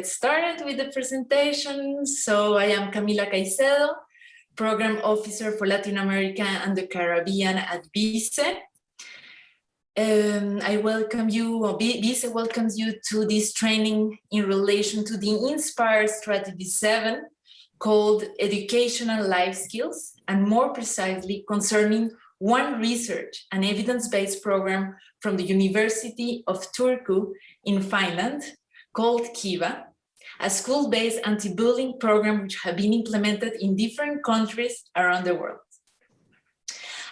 get started with the presentation. So I am Camila Caicedo, Program Officer for Latin America and the Caribbean at BICE. I welcome you, or BICE welcomes you to this training in relation to the Inspire Strategy 7 called Educational Life Skills, and more precisely concerning one research and evidence-based program from the University of Turku in Finland called Kiva, a school-based anti-bullying program which have been implemented in different countries around the world.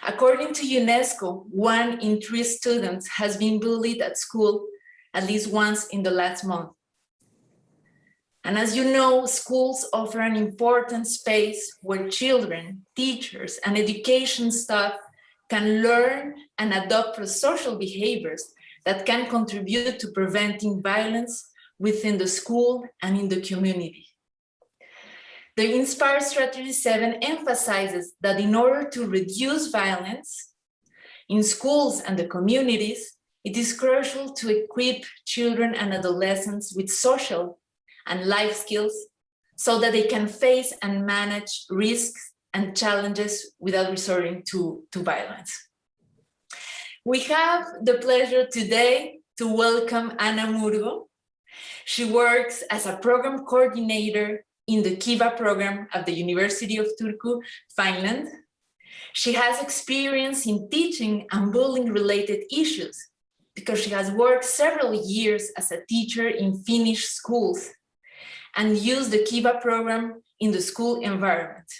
According to UNESCO, 1 in 3 students has been bullied at school at least once in the last month. And as you know, schools offer an important space where children, teachers, and education staff can learn and adopt pro-social behaviors that can contribute to preventing violence within the school and in the community. The Inspire Strategy 7 emphasizes that in order to reduce violence in schools and the communities, it is crucial to equip children and adolescents with social and life skills so that they can face and manage risks and challenges without resorting to violence. We have the pleasure today to welcome Anna Murgo. She works as a program coordinator in the Kiva program at the University of Turku, Finland. She has experience in teaching and bullying-related issues because she has worked several years as a teacher in Finnish schools and used the Kiva program in the school environment.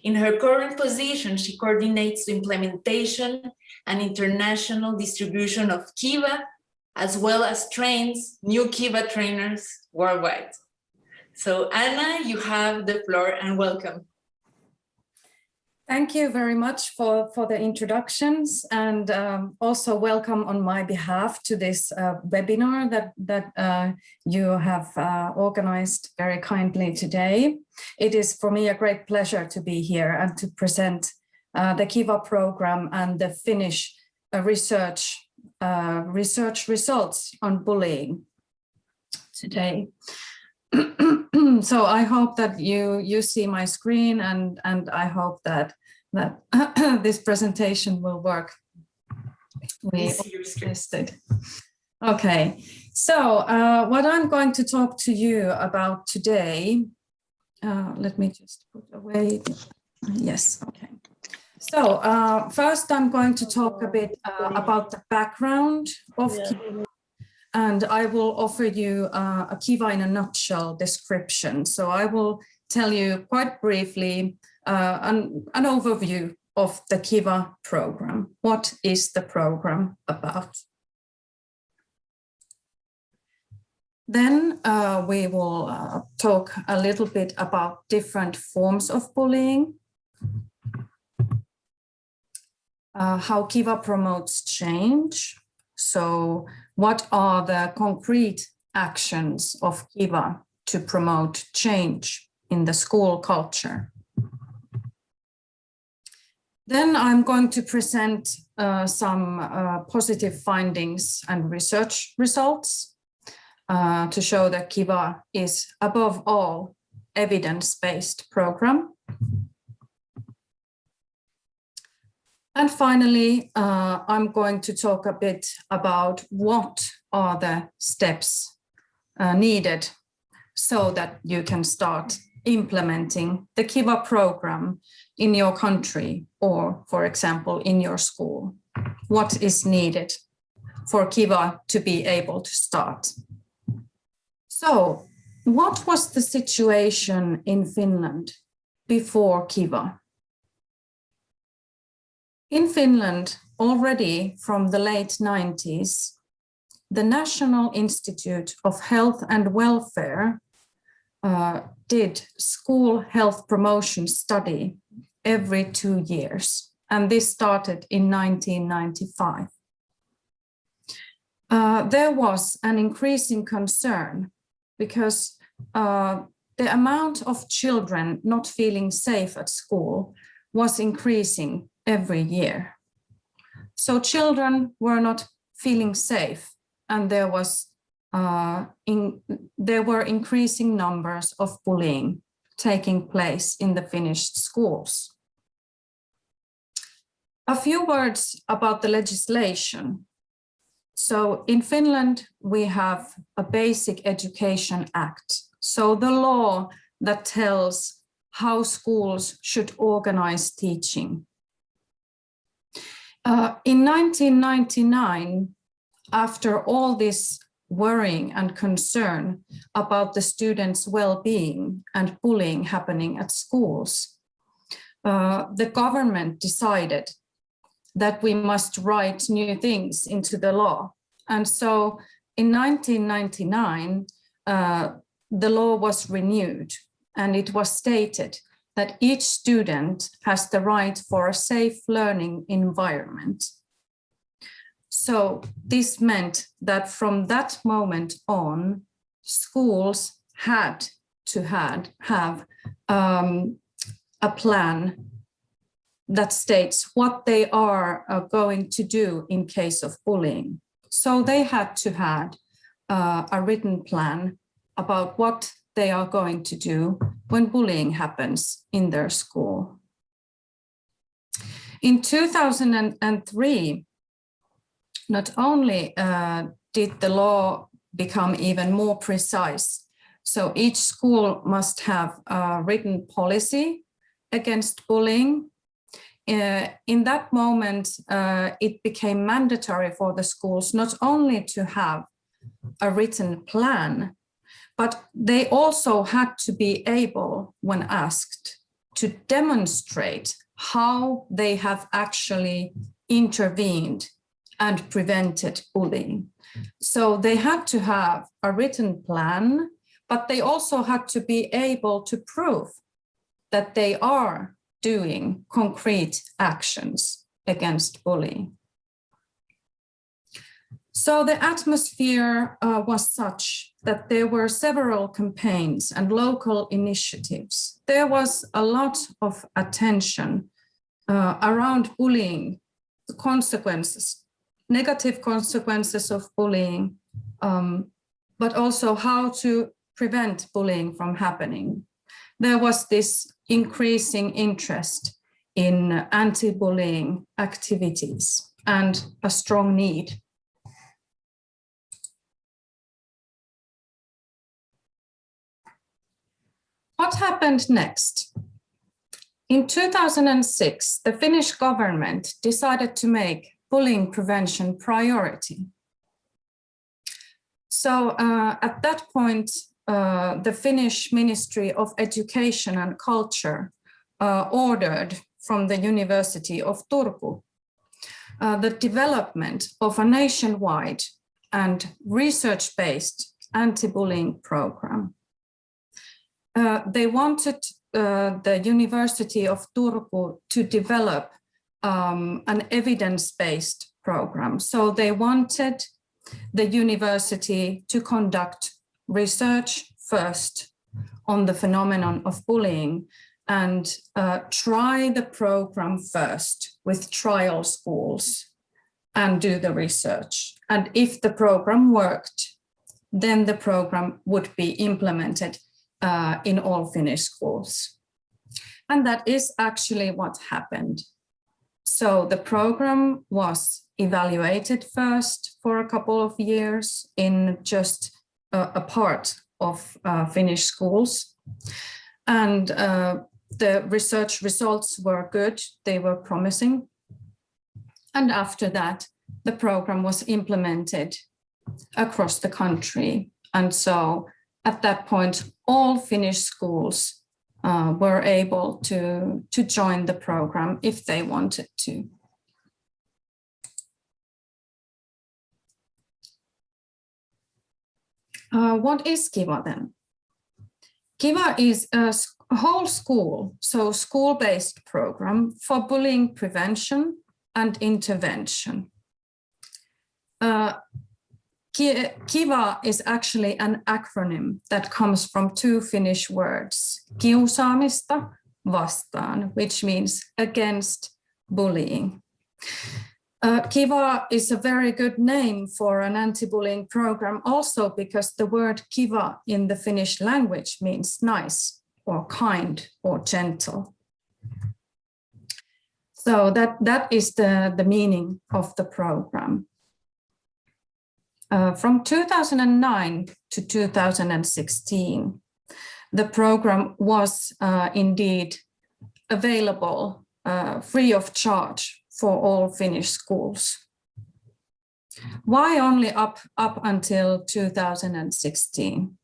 In her current position, she coordinates the implementation and international distribution of Kiva, as well as trains new Kiva trainers worldwide. So Anna, you have the floor and welcome. Thank you very much for the introductions, and also welcome on my behalf to this webinar that you have organized very kindly today. It is for me a great pleasure to be here and to present the Kiva program and the Finnish research results on bullying today. So I hope that you see my screen, and I hope that this presentation will work. We tested. Okay, so what I'm going to talk to you about today, let me just put away, yes, okay. So first I'm going to talk a bit about the background of Kiva, and I will offer you a Kiva in a nutshell description. So I will tell you quite briefly an overview of the Kiva program. What is the program about? Then we will talk a little bit about different forms of bullying, how Kiva promotes change. So what are the concrete actions of Kiva to promote change in the school culture? Then I'm going to present some positive findings and research results to show that Kiva is above all evidence-based program. And finally, I'm going to talk a bit about what are the steps needed so that you can start implementing the Kiva program in your country or, for example, in your school. What is needed for Kiva to be able to start? So, what was the situation in Finland before Kiva? In Finland, already from the late 90s, the National Institute of Health and Welfare did school health promotion study every 2 years, and this started in 1995. There was an increasing concern because the amount of children not feeling safe at school was increasing every year. So children were not feeling safe, and there was there were increasing numbers of bullying taking place in the Finnish schools. A few words about the legislation. So in Finland, we have a Basic Education Act. So the law that tells how schools should organize teaching. In 1999, after all this worrying and concern about the students' well-being and bullying happening at schools, the government decided that we must write new things into the law. And so in 1999, the law was renewed, and it was stated that each student has the right for a safe learning environment. So this meant that from that moment on, schools had to have a plan that states what they are going to do in case of bullying. So they had to have a written plan about what they are going to do when bullying happens in their school. In 2003, not only did the law become even more precise, so each school must have a written policy against bullying. In that moment, it became mandatory for the schools not only to have a written plan, but they also had to be able, when asked, to demonstrate how they have actually intervened and prevented bullying. So they had to have a written plan, but they also had to be able to prove that they are doing concrete actions against bullying. So the atmosphere was such that there were several campaigns and local initiatives. There was a lot of attention around bullying, the consequences, negative consequences of bullying, but also how to prevent bullying from happening. There was this increasing interest in anti-bullying activities and a strong need. What happened next? In 2006, the Finnish government decided to make bullying prevention priority. So at that point, the Finnish Ministry of Education and Culture ordered from the University of Turku the development of a nationwide and research-based anti-bullying program. They wanted the University of Turku to develop an evidence-based program. So they wanted the university to conduct research first on the phenomenon of bullying and try the program first with trial schools and do the research. And if the program worked, then the program would be implemented in all Finnish schools. And that is actually what happened. So the program was evaluated first for a couple of years in just a part of Finnish schools. And the research results were good, they were promising. And after that, the program was implemented across the country. And so at that point, all Finnish schools were able to join the program if they wanted to. What is Kiva then? Kiva is a whole school, so school-based program for bullying prevention and intervention. Kiva is actually an acronym that comes from two Finnish words, kiusaamista vastaan, which means against bullying. Kiva is a very good name for an anti-bullying program, also because the word Kiva in the Finnish language means nice or kind or gentle. So that is the meaning of the program. From 2009 to 2016, the program was indeed available free of charge for all Finnish schools. Why only up until 2016?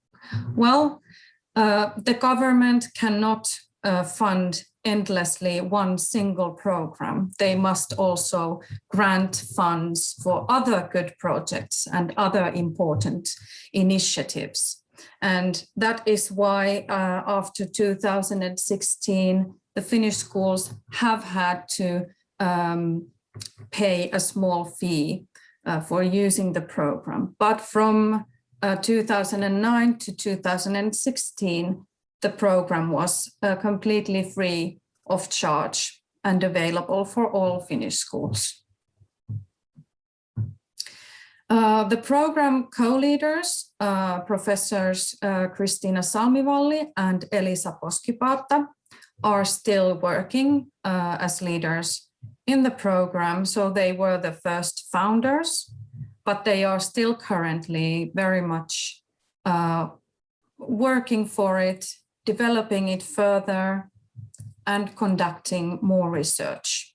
Well, the government cannot fund endlessly one single program. They must also grant funds for other good projects and other important initiatives. And that is why after 2016, the Finnish schools have had to pay a small fee for using the program. But from 2009 to 2016, the program was completely free of charge and available for all Finnish schools. The program co-leaders, Professors Kristiina Salmivalli and Elisa Poskiparta, are still working as leaders in the program. So they were the first founders, but they are still currently very much working for it, developing it further, and conducting more research.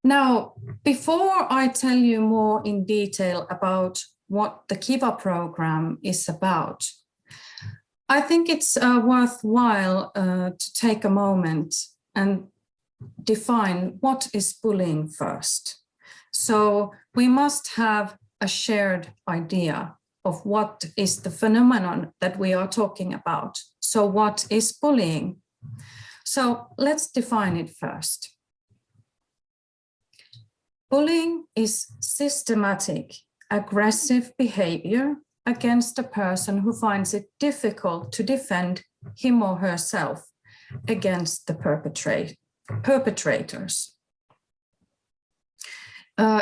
Now, before I tell you more in detail about what the Kiva program is about, I think it's worthwhile to take a moment and define what is bullying first. So we must have a shared idea of what is the phenomenon that we are talking about. So what is bullying? So let's define it first. Bullying is systematic, aggressive behavior against a person who finds it difficult to defend him or herself against the perpetrators.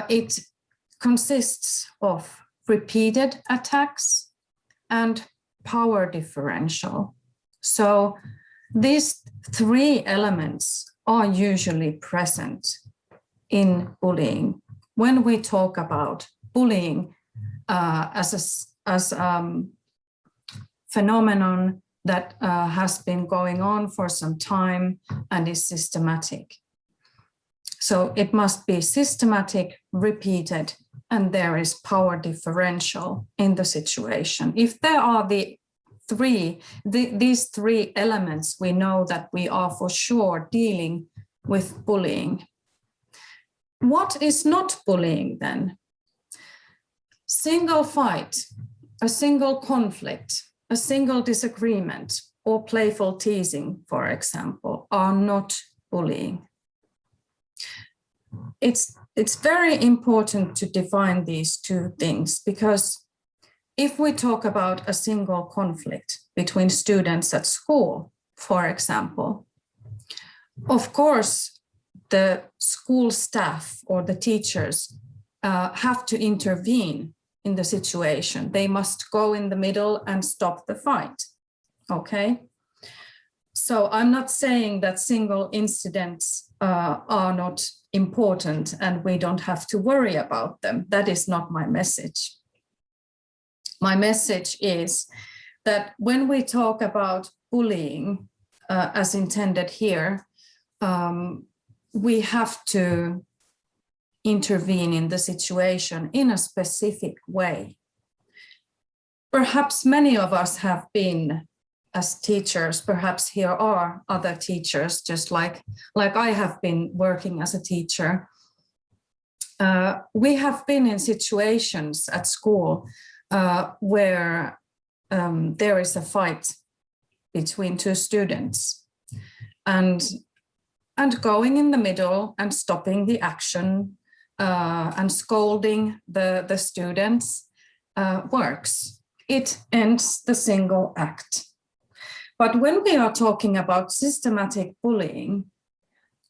It consists of repeated attacks and power differential. So these three elements are usually present in bullying. When we talk about bullying as a phenomenon that has been going on for some time and is systematic. So it must be systematic, repeated, and there is power differential in the situation. If there are these three elements, we know that we are for sure dealing with bullying. What is not bullying then? Single fight, a single conflict, a single disagreement, or playful teasing, for example, are not bullying. It's very important to define these two things, because if we talk about a single conflict between students at school, for example, of course, the school staff or the teachers have to intervene in the situation. They must go in the middle and stop the fight, okay? So I'm not saying that single incidents are not important and we don't have to worry about them. That is not my message. My message is that when we talk about bullying as intended here, we have to intervene in the situation in a specific way. Perhaps many of us have been as teachers, perhaps here are other teachers, just like I have been working as a teacher. We have been in situations at school where there is a fight between two students, and going in the middle and stopping the action and scolding the students works. It ends the single act. But when we are talking about systematic bullying,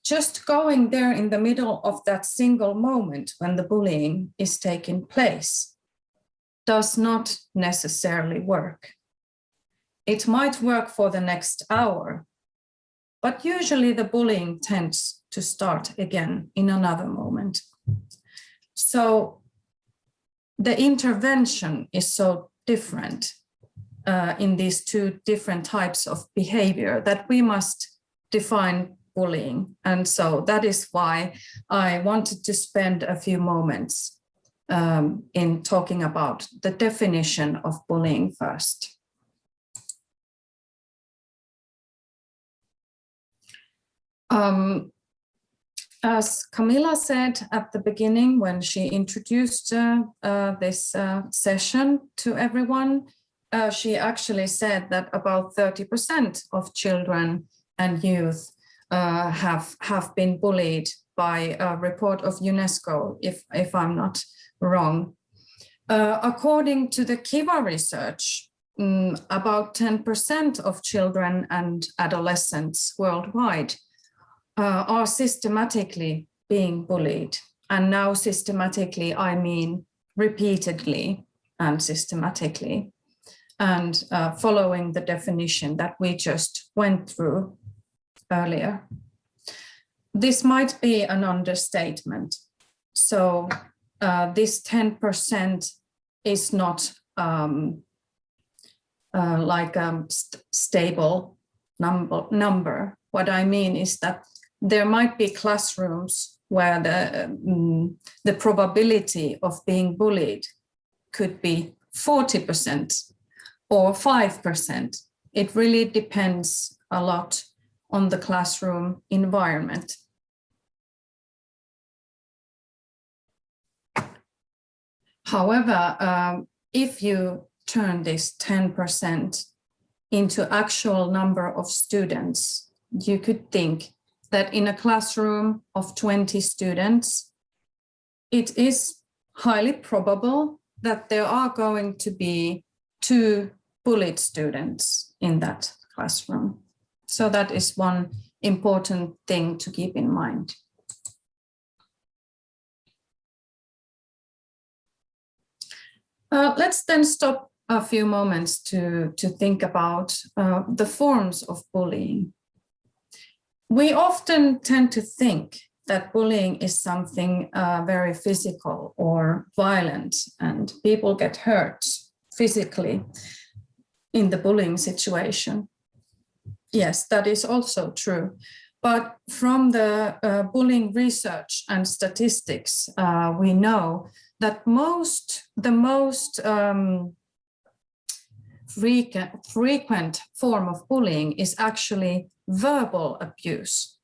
just going there in the middle of that single moment when the bullying is taking place does not necessarily work. It might work for the next hour, but usually the bullying tends to start again in another moment. So the intervention is so different in these two different types of behavior that we must define bullying. And so that is why I wanted to spend a few moments in talking about the definition of bullying first. As Camilla said at the beginning when she introduced this session to everyone, she actually said that about 30% of children and youth have been bullied by a report of UNESCO, if I'm not wrong. According to the Kiva research, about 10% of children and adolescents worldwide are systematically being bullied. And now systematically, I mean repeatedly and systematically, and following the definition that we just went through earlier. This might be an understatement. So this 10% is not like a stable number. What I mean is that there might be classrooms where the probability of being bullied could be 40% or 5%. It really depends a lot on the classroom environment. However, if you turn this 10% into actual number of students, you could think that in a classroom of 20 students, it is highly probable that there are going to be 2 bullied students in that classroom. So that is one important thing to keep in mind. Let's then stop a few moments to think about the forms of bullying. We often tend to think that bullying is something very physical or violent, and people get hurt physically in the bullying situation. Yes, that is also true. But from the bullying research and statistics, we know that the most frequent form of bullying is actually verbal abuse.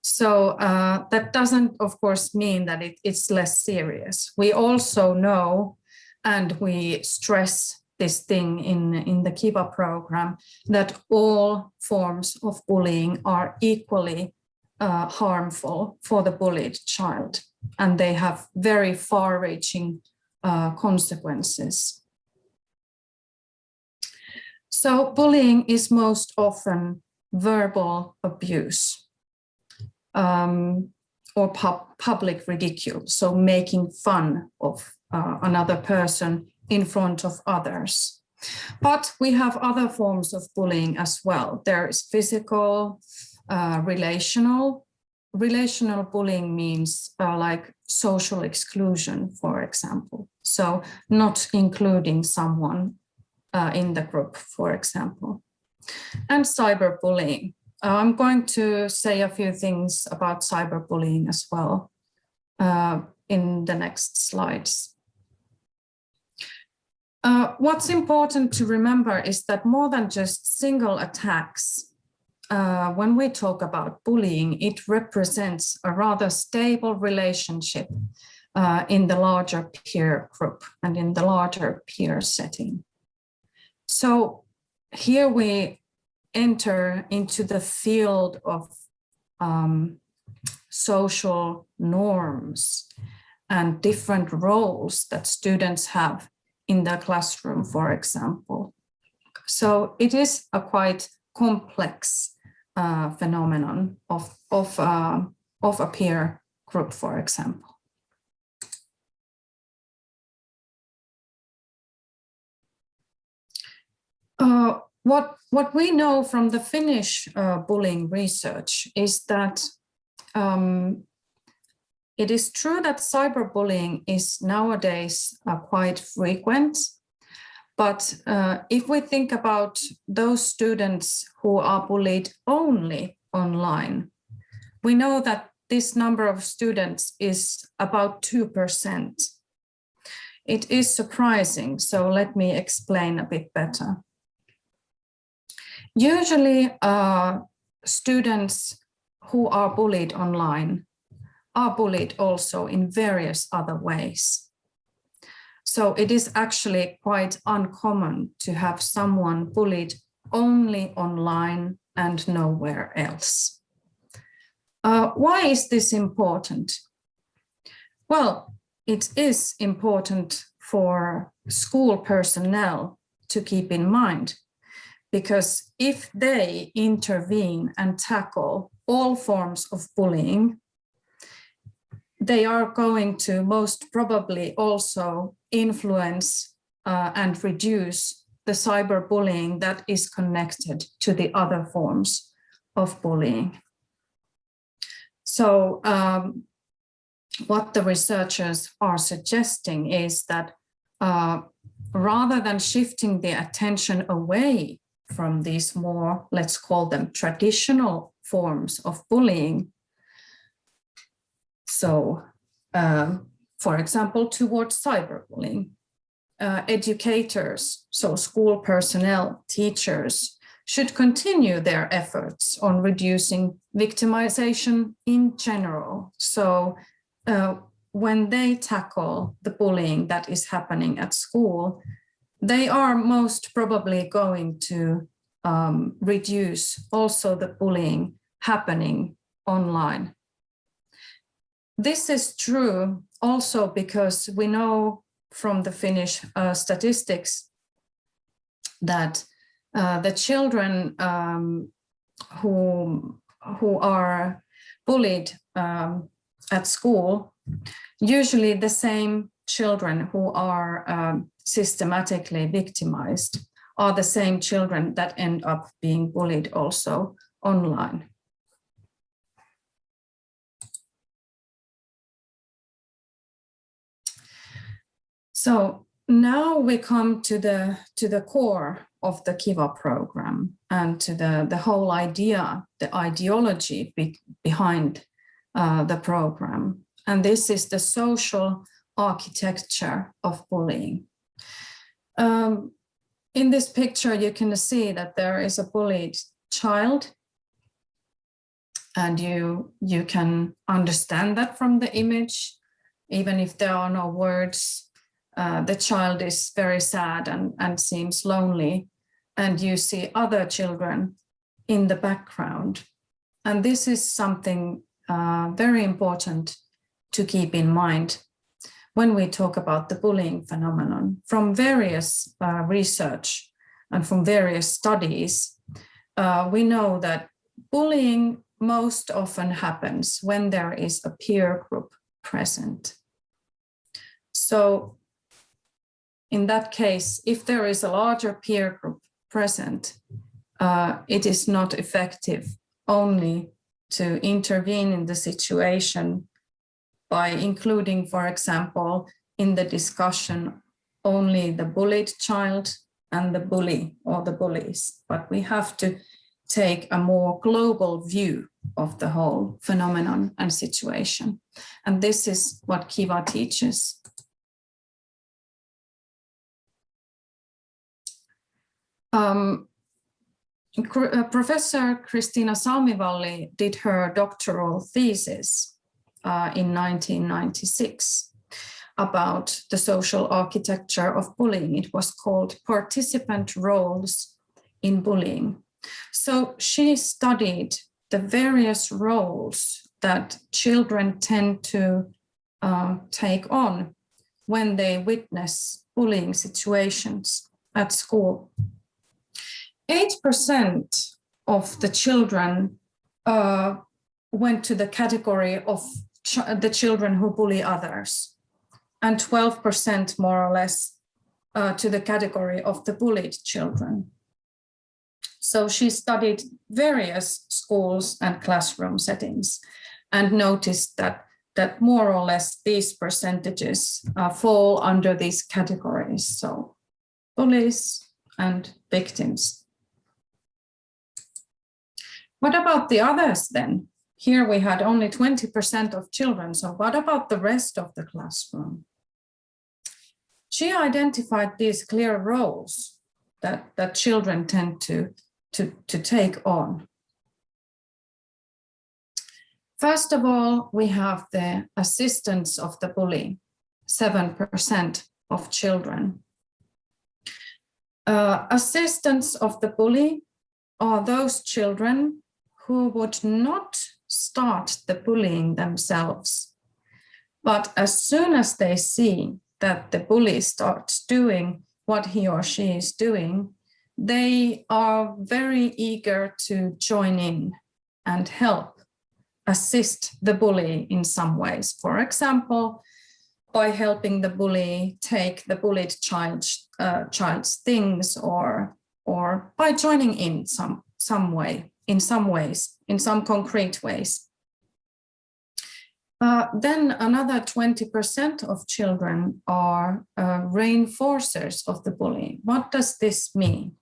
So that doesn't, of course, mean that it's less serious. We also know, and we stress this thing in the Kiva program, that all forms of bullying are equally harmful for the bullied child, and they have very far-reaching consequences. So bullying is most often verbal abuse or public ridicule, so making fun of another person in front of others. But we have other forms of bullying as well. There is physical, relational. Relational bullying means like social exclusion, for example. So not including someone in the group, for example. And cyberbullying. I'm going to say a few things about cyberbullying as well in the next slides. What's important to remember is that more than just single attacks, when we talk about bullying, it represents a rather stable relationship in the larger peer group and in the larger peer setting. So here we enter into the field of social norms and different roles that students have in the classroom, for example. So it is a quite complex phenomenon of a peer group, for example. What we know from the Finnish bullying research is that it is true that cyberbullying is nowadays quite frequent, but if we think about those students who are bullied only online, we know that this number of students is about 2%. It is surprising, so let me explain a bit better. Usually, students who are bullied online are bullied also in various other ways. So it is actually quite uncommon to have someone bullied only online and nowhere else. Why is this important? Well, it is important for school personnel to keep in mind, because if they intervene and tackle all forms of bullying, they are going to most probably also influence and reduce the cyberbullying that is connected to the other forms of bullying. So what the researchers are suggesting is that rather than shifting the attention away from these more, let's call them traditional forms of bullying, so for example, towards cyberbullying, educators, so school personnel, teachers, should continue their efforts on reducing victimization in general. So when they tackle the bullying that is happening at school, they are most probably going to reduce also the bullying happening online. This is true also because we know from the Finnish statistics that the children who are bullied at school, usually the same children who are systematically victimized are the same children that end up being bullied also online. So now we come to the core of the Kiva program and to the whole idea, the ideology behind the program. And this is the social architecture of bullying. In this picture, you can see that there is a bullied child, and you can understand that from the image, even if there are no words. The child is very sad and seems lonely, and you see other children in the background. And this is something very important to keep in mind when we talk about the bullying phenomenon. From various research and from various studies, we know that bullying most often happens when there is a peer group present. So in that case, if there is a larger peer group present, it is not effective only to intervene in the situation by including, for example, in the discussion only the bullied child and the bully or the bullies, but we have to take a more global view of the whole phenomenon and situation. And this is what Kiva teaches. Professor Kristiina Salmivalli did her doctoral thesis in 1996 about the social architecture of bullying. It was called Participant Roles in Bullying. So she studied the various roles that children tend to take on when they witness bullying situations at school. 8% of the children went to the category of the children who bully others, and 12% more or less to the category of the bullied children. So she studied various schools and classroom settings and noticed that more or less these percentages fall under these categories. So bullies and victims. What about the others then? Here we had only 20% of children. So what about the rest of the classroom? She identified these clear roles that children tend to take on. First of all, we have the assistants of the bully, 7% of children. Assistants of the bully are those children who would not start the bullying themselves. But as soon as they see that the bully starts doing what he or she is doing, they are very eager to join in and help assist the bully in some ways. For example, by helping the bully take the bullied child's things, or by joining in some way, in some ways, in some concrete ways. Then another 20% of children are reinforcers of the bully. What does this mean?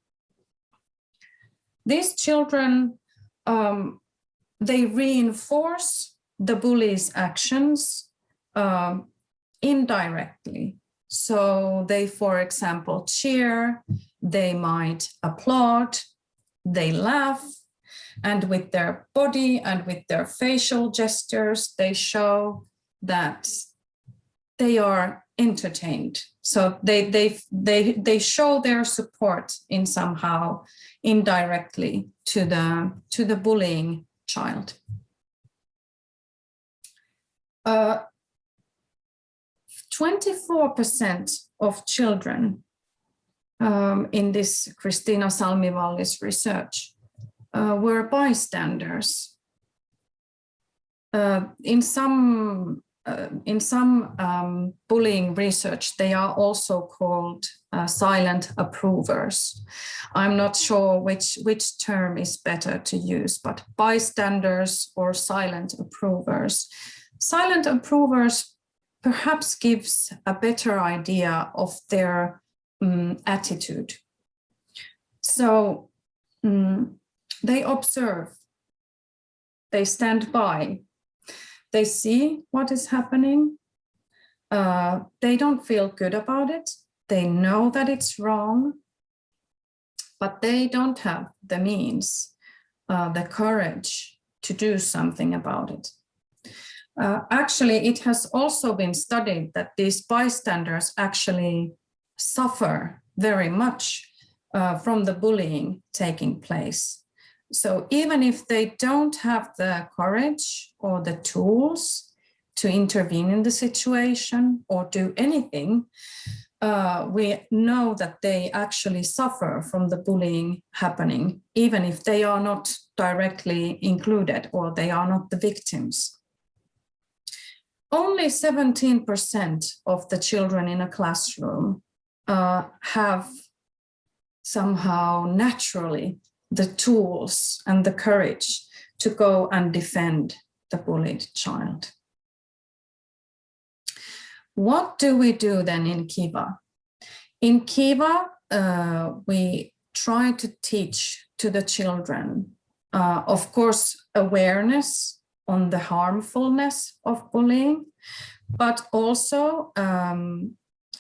These children, they reinforce the bully's actions indirectly. So they, for example, cheer, they might applaud, they laugh, and with their body and with their facial gestures, they show that they are entertained. So they show their support in somehow indirectly to the bullying child. 24% of children in this Christina Salmivalli's research were bystanders. In some bullying research, they are also called silent approvers. I'm not sure which term is better to use, but bystanders or silent approvers. Silent approvers perhaps gives a better idea of their attitude. So they observe, they stand by, they see what is happening. They don't feel good about it. They know that it's wrong, but they don't have the means, the courage to do something about it. Actually, it has also been studied that these bystanders actually suffer very much from the bullying taking place. So even if they don't have the courage or the tools to intervene in the situation or do anything, we know that they actually suffer from the bullying happening, even if they are not directly included or they are not the victims. Only 17% of the children in a classroom have somehow naturally the tools and the courage to go and defend the bullied child. What do we do then in Kiva? In Kiva, we try to teach to the children, of course, awareness on the harmfulness of bullying, but also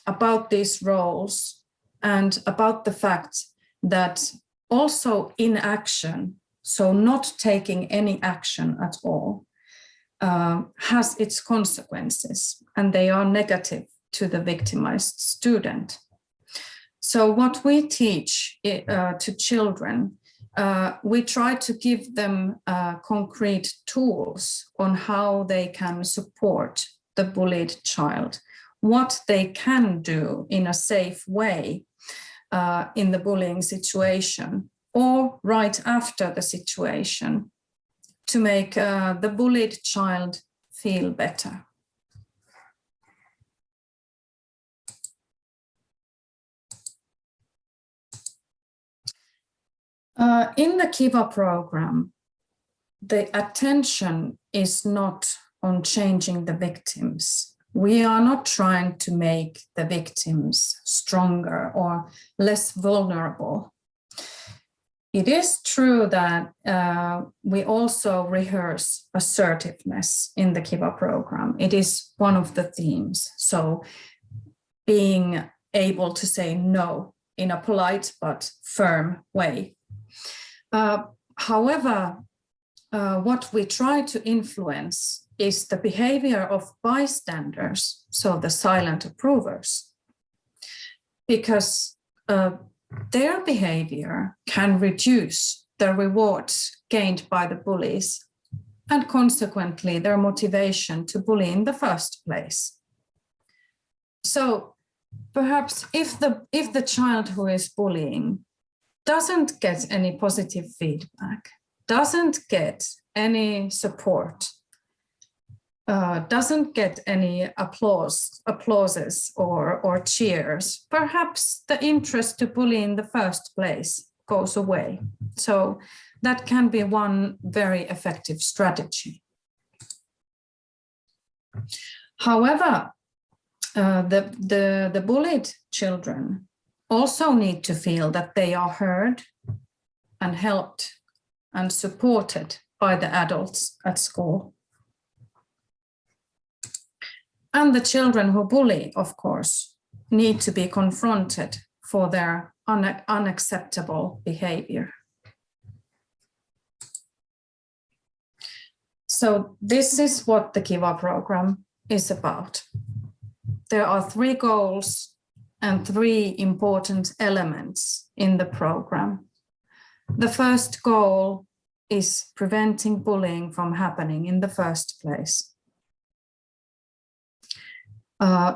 about these roles and about the fact that also inaction, so not taking any action at all, has its consequences, and they are negative to the victimized student. So what we teach to children, we try to give them concrete tools on how they can support the bullied child, what they can do in a safe way in the bullying situation, or right after the situation to make the bullied child feel better. In the Kiva program, the attention is not on changing the victims. We are not trying to make the victims stronger or less vulnerable. It is true that we also rehearse assertiveness in the Kiva program. It is one of the themes. So being able to say no in a polite but firm way. However, what we try to influence is the behavior of bystanders, so the silent approvers, because their behavior can reduce the rewards gained by the bullies and consequently their motivation to bully in the first place. So perhaps if the child who is bullying doesn't get any positive feedback, doesn't get any support, doesn't get any applauses or cheers, perhaps the interest to bully in the first place goes away. So that can be one very effective strategy. However, the bullied children also need to feel that they are heard and helped and supported by the adults at school. And the children who bully, of course, need to be confronted for their unacceptable behavior. So this is what the Kiva program is about. There are 3 goals and 3 important elements in the program. The first goal is preventing bullying from happening in the first place.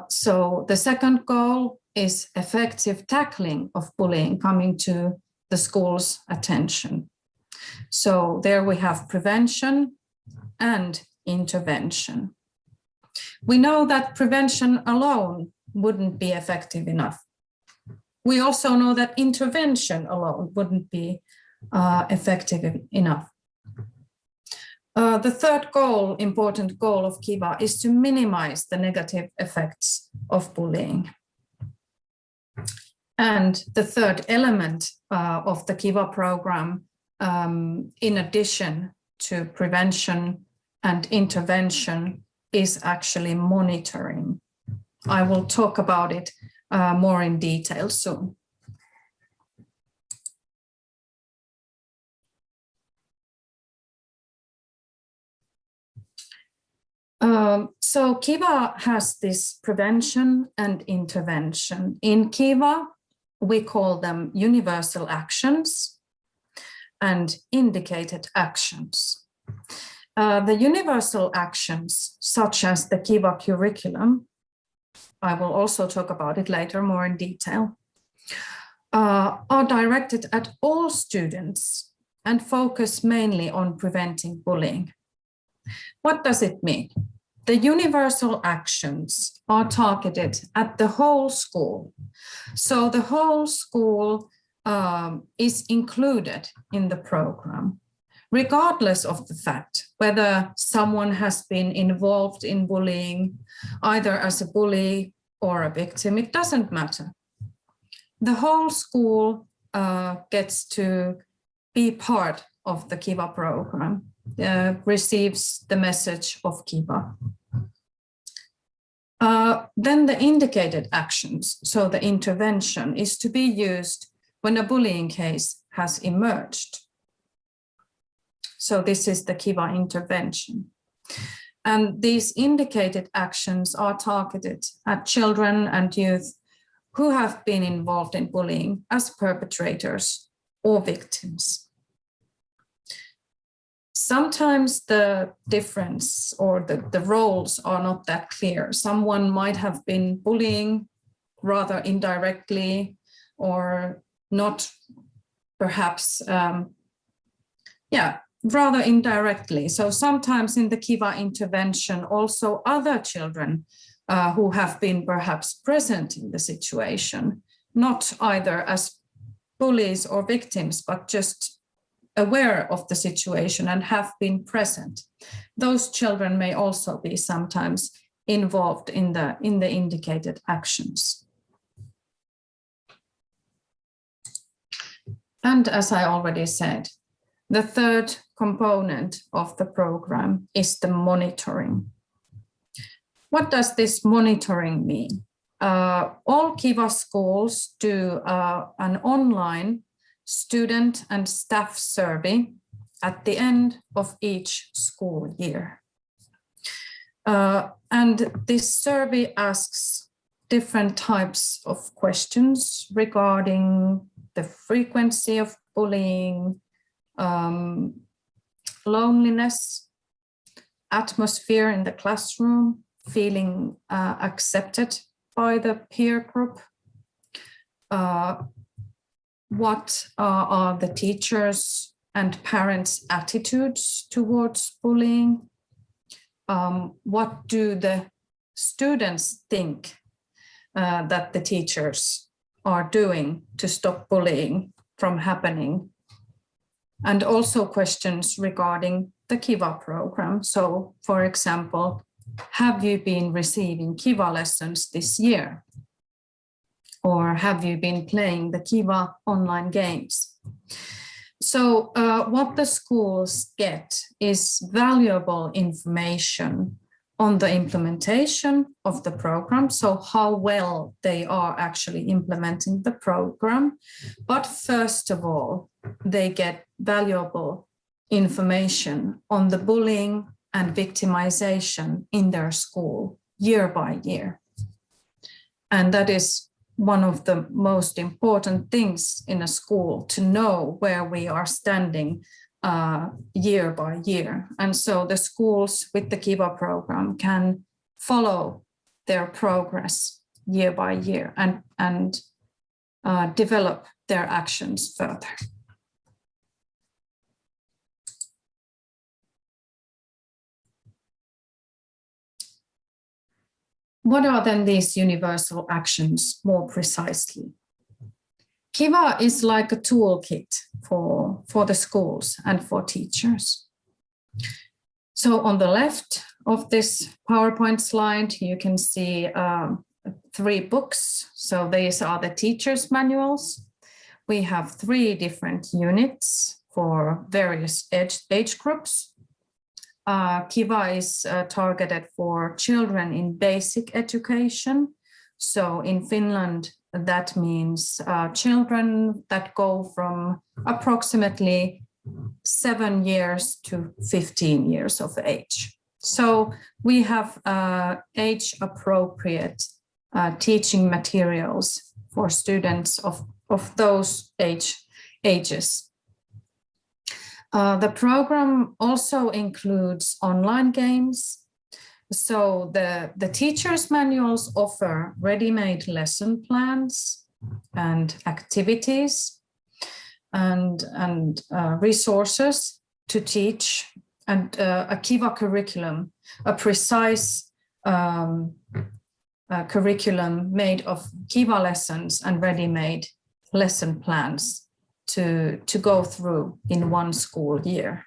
So the second goal is effective tackling of bullying coming to the school's attention. So there we have prevention and intervention. We know that prevention alone wouldn't be effective enough. We also know that intervention alone wouldn't be effective enough. The third goal, important goal of Kiva, is to minimize the negative effects of bullying. And the third element of the Kiva program, in addition to prevention and intervention, is actually monitoring. I will talk about it more in detail soon. So Kiva has this prevention and intervention. In Kiva, we call them universal actions and indicated actions. The universal actions, such as the Kiva curriculum, I will also talk about it later more in detail, are directed at all students and focus mainly on preventing bullying. What does it mean? The universal actions are targeted at the whole school. So the whole school is included in the program, regardless of the fact whether someone has been involved in bullying, either as a bully or a victim, it doesn't matter. The whole school gets to be part of the Kiva program, receives the message of Kiva. Then the indicated actions, so the intervention, is to be used when a bullying case has emerged. So this is the Kiva intervention. And these indicated actions are targeted at children and youth who have been involved in bullying as perpetrators or victims. Sometimes the difference or the roles are not that clear. Someone might have been bullying rather indirectly or not perhaps, rather indirectly. So sometimes in the Kiva intervention, also other children who have been perhaps present in the situation, not either as bullies or victims, but just aware of the situation and have been present. Those children may also be sometimes involved in the indicated actions. And as I already said, the third component of the program is the monitoring. What does this monitoring mean? All Kiva schools do an online student and staff survey at the end of each school year. And this survey asks different types of questions regarding the frequency of bullying, loneliness, atmosphere in the classroom, feeling accepted by the peer group, what are the teachers' and parents' attitudes towards bullying, what do the students think that the teachers are doing to stop bullying from happening, and also questions regarding the Kiva program. So, for example, have you been receiving Kiva lessons this year? Or have you been playing the Kiva online games? So what the schools get is valuable information on the implementation of the program, so how well they are actually implementing the program. But first of all, they get valuable information on the bullying and victimization in their school year by year. And that is one of the most important things in a school, to know where we are standing year by year. And so the schools with the Kiva program can follow their progress year by year and develop their actions further. What are then these universal actions more precisely? Kiva is like a toolkit for the schools and for teachers. So on the left of this PowerPoint slide, you can see 3 books. So these are the teachers' manuals. We have 3 different units for various age groups. Kiva is targeted for children in basic education. So in Finland, that means children that go from approximately 7 years to 15 years of age. So we have age-appropriate teaching materials for students of those ages. The program also includes online games. So the teachers' manuals offer ready-made lesson plans and activities and resources to teach, and a Kiva curriculum, a precise curriculum made of Kiva lessons and ready-made lesson plans to go through in one school year.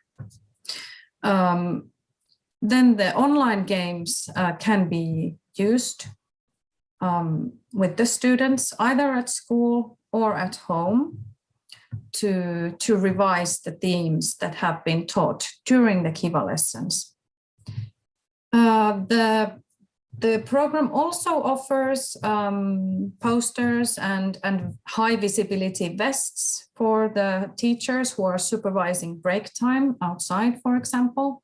Then the online games can be used with the students either at school or at home to revise the themes that have been taught during the Kiva lessons. The program also offers posters and high visibility vests for the teachers who are supervising break time outside, for example.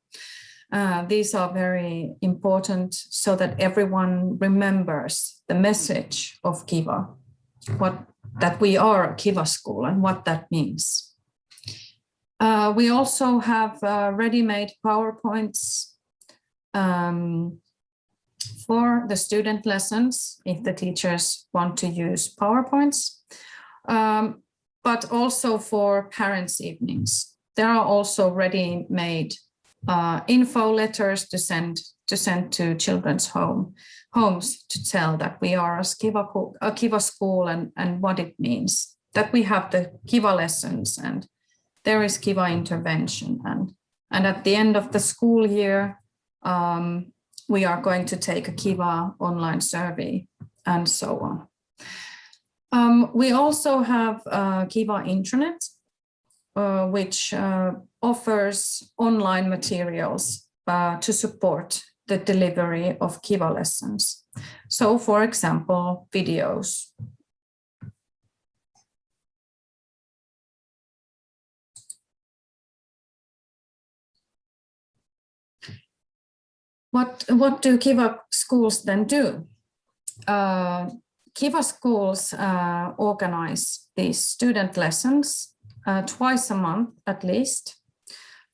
These are very important so that everyone remembers the message of Kiva, that we are a Kiva school and what that means. We also have ready-made PowerPoints for the student lessons, if the teachers want to use PowerPoints. but also for parents' evenings. There are also ready-made info letters to send to children's homes to tell that we are a Kiva school and what it means, that we have the Kiva lessons and there is Kiva Intervention. And at the end of the school year, we are going to take a Kiva online survey and so on. We also have Kiva Intranet, which offers online materials to support the delivery of Kiva lessons. So, for example, videos. What do Kiva schools then do? Kiva schools organize these student lessons twice a month at least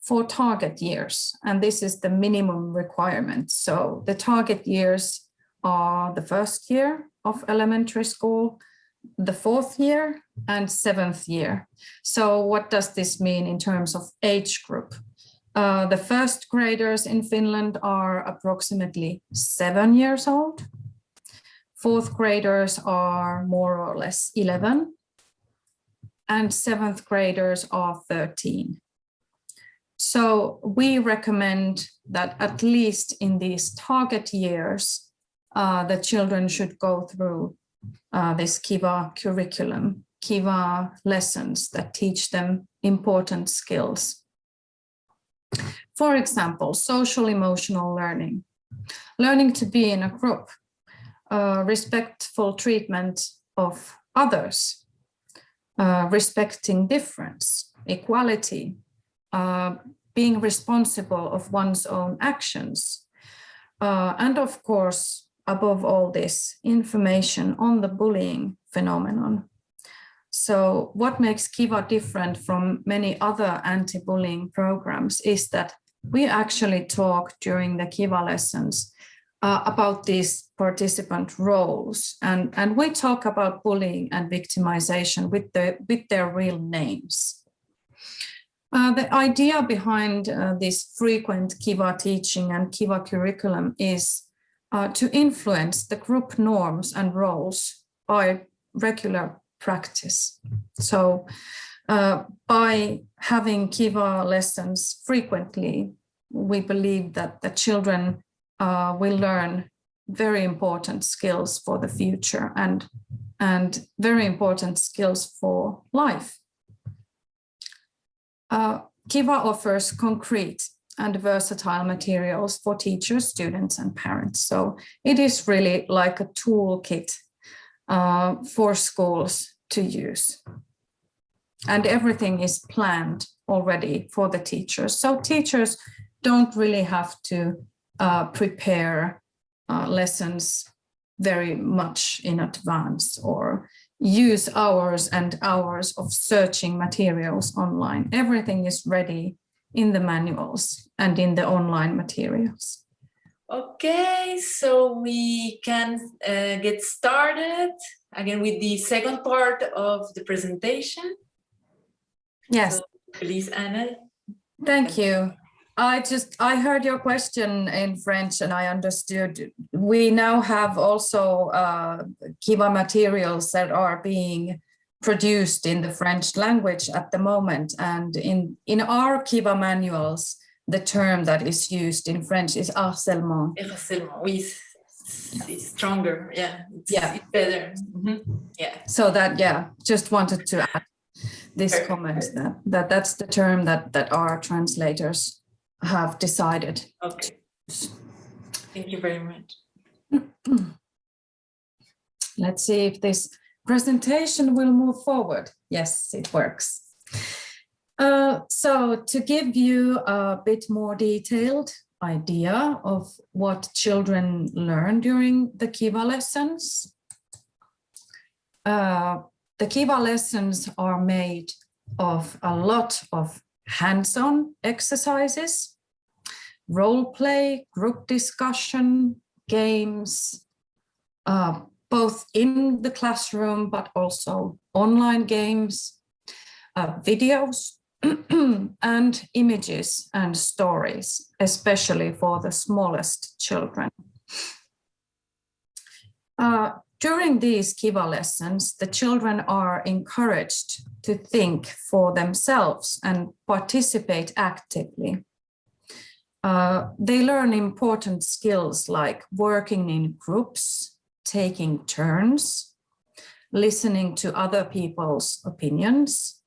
for target years. And this is the minimum requirement. So the target years are the first year of elementary school, the fourth year and seventh year. So what does this mean in terms of age group? The first graders in Finland are approximately 7 years old. Fourth graders are more or less 11. And seventh graders are 13. So we recommend that at least in these target years, the children should go through this Kiva curriculum, Kiva lessons that teach them important skills. For example, social emotional learning, learning to be in a group, respectful treatment of others, respecting difference, equality, being responsible of one's own actions, and of course, above all this, information on the bullying phenomenon. So what makes Kiva different from many other anti-bullying programs is that we actually talk during the Kiva lessons about these participant roles, and we talk about bullying and victimization with their real names. The idea behind this frequent Kiva teaching and Kiva curriculum is to influence the group norms and roles by regular practice. So by having Kiva lessons frequently, we believe that the children will learn very important skills for the future and very important skills for life. Kiva offers concrete and versatile materials for teachers, students, and parents. So it is really like a toolkit for schools to use. And everything is planned already for the teachers. So teachers don't really have to prepare lessons very much in advance or use hours and hours of searching materials online. Everything is ready in the manuals and in the online materials. Okay, so we can get started again with the second part of the presentation. Yes. So please, Anna. Thank you. I heard your question in French and I understood. We now have also Kiva materials that are being produced in the French language at the moment. And in our Kiva manuals, the term that is used in French is harcèlement. Harcèlement, oui, it's stronger, yeah. It's better. Mm-hmm. Yeah. So that, just wanted to add this comment that's the term that our translators have decided. Okay. Thank you very much. Let's see if this presentation will move forward. Yes, it works. So to give you a bit more detailed idea of what children learn during the Kiva lessons, the Kiva lessons are made of a lot of hands-on exercises, role play, group discussion, games, both in the classroom, but also online games, videos and images and stories, especially for the smallest children. During these Kiva lessons, the children are encouraged to think for themselves and participate actively. They learn important skills like working in groups, taking turns, listening to other people's opinions,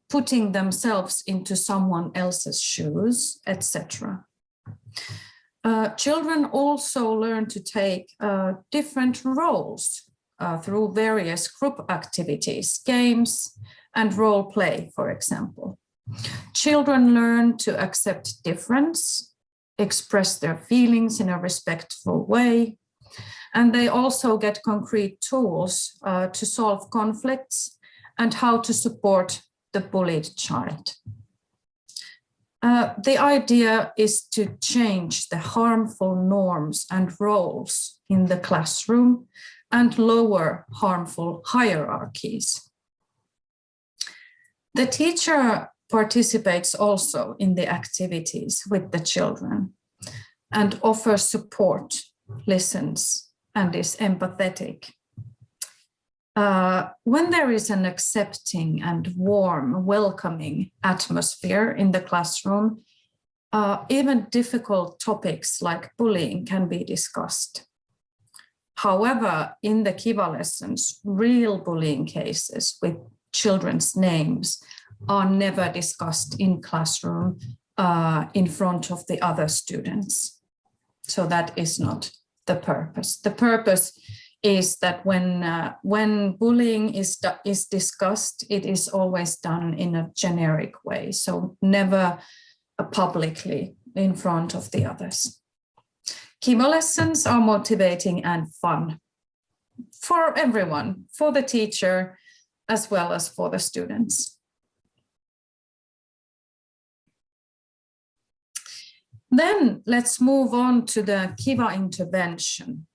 putting themselves into someone else's shoes, etc. Children also learn to take different roles through various group activities, games, and role play, for example. Children learn to accept difference, express their feelings in a respectful way, and they also get concrete tools to solve conflicts and how to support the bullied child. The idea is to change the harmful norms and roles in the classroom and lower harmful hierarchies. The teacher participates also in the activities with the children and offers support, listens, and is empathetic. When there is an accepting and warm, welcoming atmosphere in the classroom, even difficult topics like bullying can be discussed. However, in the Kiva lessons, real bullying cases with children's names are never discussed in classroom in front of the other students. So that is not the purpose. The purpose is that when bullying is discussed, it is always done in a generic way, so never publicly in front of the others. Kiva lessons are motivating and fun for everyone, for the teacher as well as for the students. Then let's move on to the Kiva Intervention.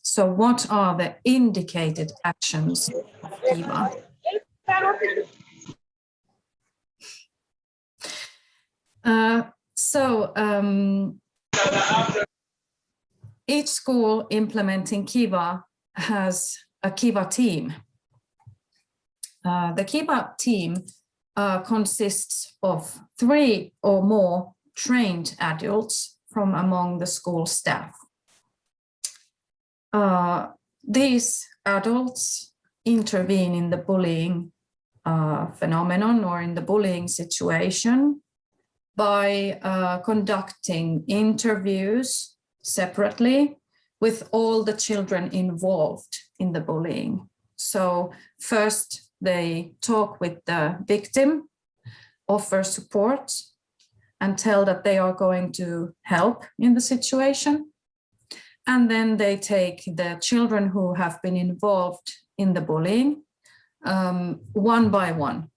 So what are the indicated actions of Kiva? Each school implementing Kiva has a Kiva team. The Kiva team consists of 3 or more trained adults from among the school staff. These adults intervene in the bullying phenomenon or in the bullying situation by conducting interviews separately with all the children involved in the bullying. So first they talk with the victim, offer support, and tell that they are going to help in the situation. And then they take the children who have been involved in the bullying one by one.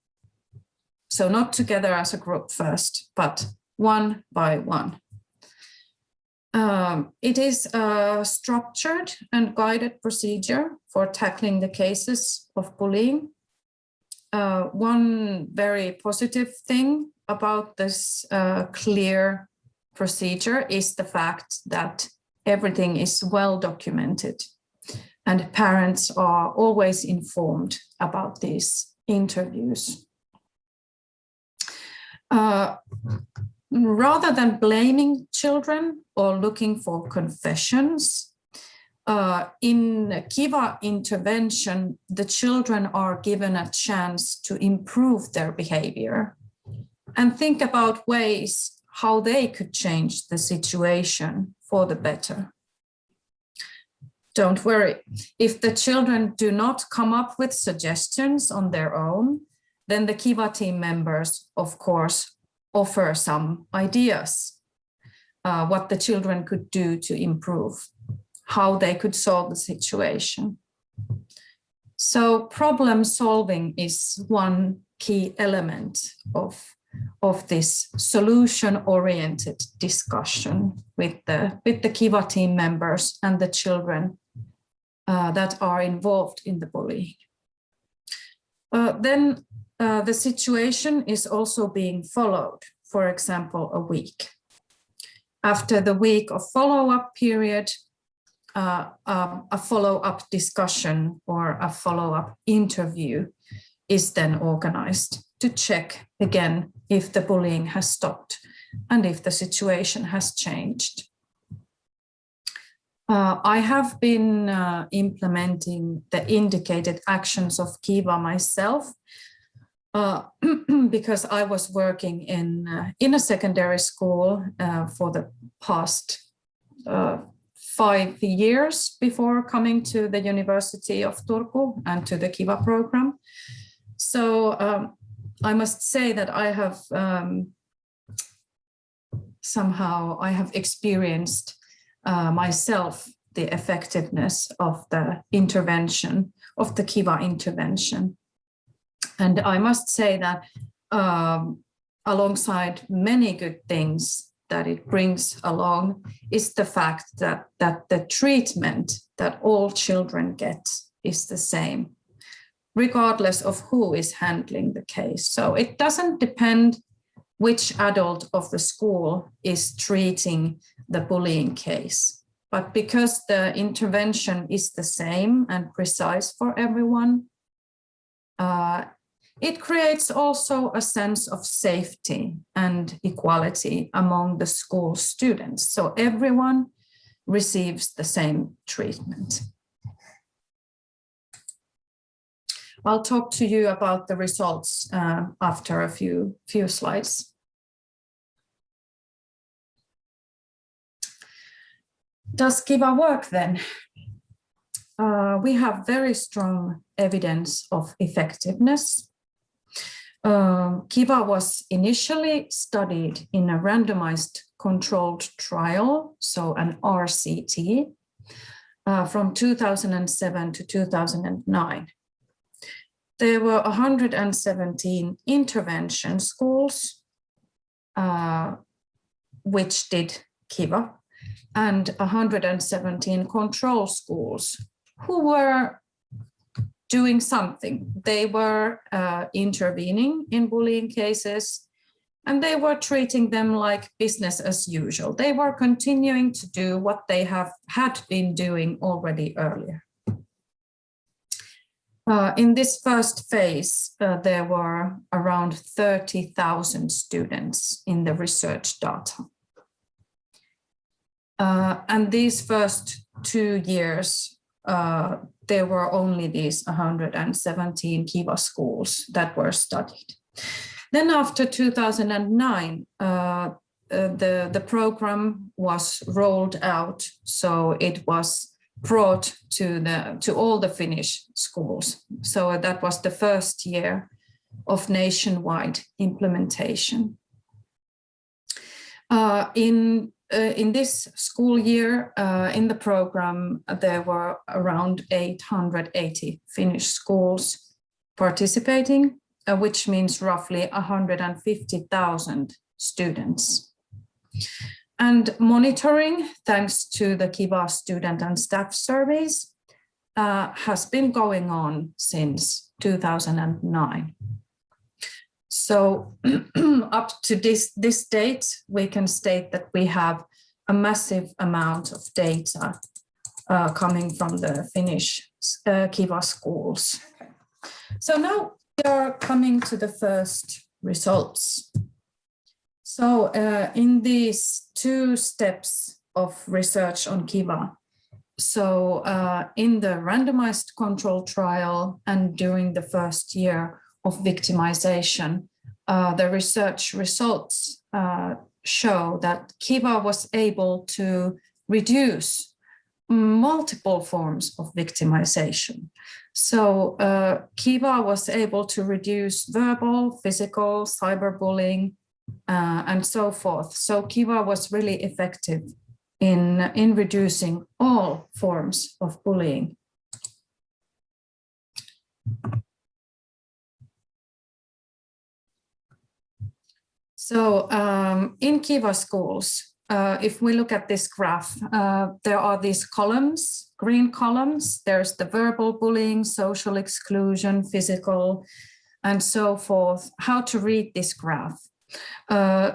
So not together as a group first, but one by one. It is a structured and guided procedure for tackling the cases of bullying. One very positive thing about this clear procedure is the fact that everything is well documented and parents are always informed about these interviews. Rather than blaming children or looking for confessions, in Kiva Intervention, the children are given a chance to improve their behavior and think about ways how they could change the situation for the better. Don't worry, if the children do not come up with suggestions on their own, then the Kiva team members, of course, offer some ideas, what the children could do to improve, how they could solve the situation. So problem solving is one key element of this solution-oriented discussion with the Kiva team members and the children that are involved in the bullying. Then the situation is also being followed, for example, a week. After the week of follow-up period, a follow-up discussion or a follow-up interview is then organized to check again if the bullying has stopped and if the situation has changed. I have been implementing the indicated actions of Kiva myself because I was working in a secondary school for the past 5 years before coming to the University of Turku and to the Kiva program. So I must say that I have I have experienced myself the effectiveness of the intervention, of the Kiva intervention. And I must say that alongside many good things that it brings along is the fact that the treatment that all children get is the same, regardless of who is handling the case. So it doesn't depend which adult of the school is treating the bullying case. But because the intervention is the same and precise for everyone, it creates also a sense of safety and equality among the school students. So everyone receives the same treatment. I'll talk to you about the results after a few slides. Does Kiva work then? We have very strong evidence of effectiveness. Kiva was initially studied in a randomized controlled trial, so an RCT, from 2007 to 2009. There were 117 intervention schools which did Kiva, and 117 control schools who were doing something. They were intervening in bullying cases, and they were treating them like business as usual. They were continuing to do what they had been doing already earlier. In this first phase, there were around 30,000 students in the research data. And these first 2 years, there were only these 117 Kiva schools that were studied. Then after 2009, the program was rolled out, so it was brought to all the Finnish schools. So that was the first year of nationwide implementation. In this school year, in the program, there were around 880 Finnish schools participating, which means roughly 150,000 students. And monitoring, thanks to the Kiva student and staff surveys, has been going on since 2009. So up to this date, we can state that we have a massive amount of data coming from the Finnish Kiva schools. So now we are coming to the first results. So in these 2 steps of research on Kiva, so in the randomized control trial and during the first year of victimization, the research results show that Kiva was able to reduce multiple forms of victimization. So Kiva was able to reduce verbal, physical, cyberbullying, and so forth. So Kiva was really effective in reducing all forms of bullying. So in Kiva schools, if we look at this graph, there are these columns, green columns. There's the verbal bullying, social exclusion, physical, and so forth. How to read this graph?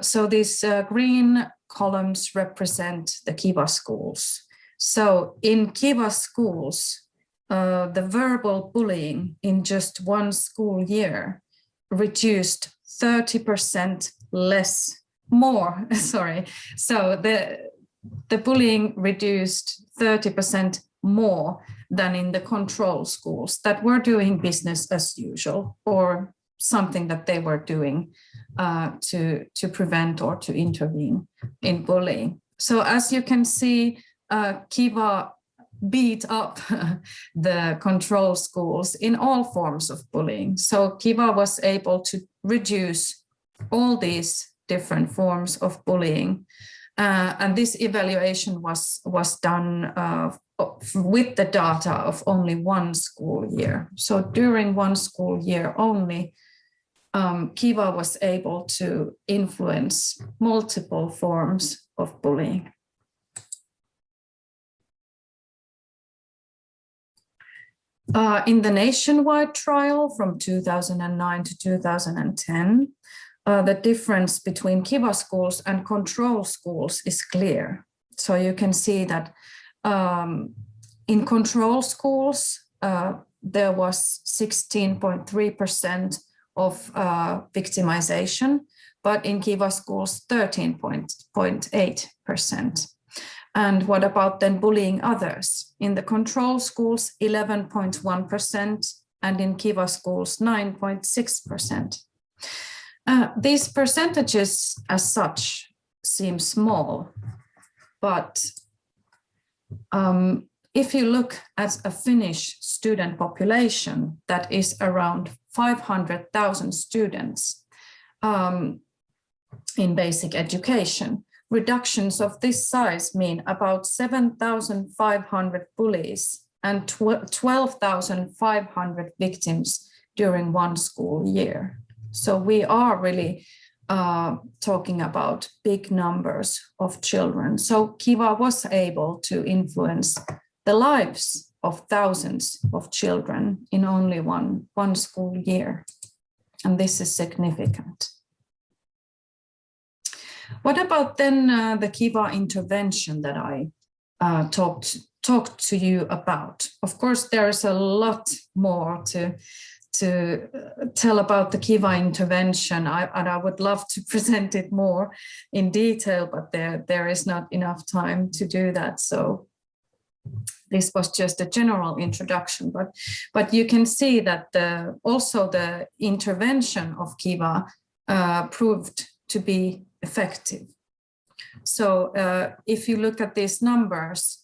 So these green columns represent the Kiva schools. So in Kiva schools, the verbal bullying in just one school year reduced 30% more. So the bullying reduced 30% more than in the control schools that were doing business as usual, or something that they were doing to prevent or to intervene in bullying. So as you can see, Kiva beat up the control schools in all forms of bullying. So Kiva was able to reduce all these different forms of bullying. And this evaluation was done with the data of only one school year. So during one school year only, Kiva was able to influence multiple forms of bullying. In the nationwide trial from 2009 to 2010, the difference between Kiva schools and control schools is clear. So you can see that in control schools, there was 16.3% of victimization, but in Kiva schools, 13.8%. And what about then bullying others? In the control schools, 11.1%, and in Kiva schools, 9.6%. These percentages as such seem small, but if you look at a Finnish student population that is around 500,000 students in basic education, reductions of this size mean about 7,500 bullies and 12,500 victims during one school year. So we are really talking about big numbers of children. So Kiva was able to influence the lives of thousands of children in only one school year. And this is significant. What about then the Kiva intervention that I talked to you about? Of course, there is a lot more to tell about the Kiva intervention, and I would love to present it more in detail, but there is not enough time to do that. So this was just a general introduction, but you can see that also the intervention of Kiva proved to be effective. So if you look at these numbers,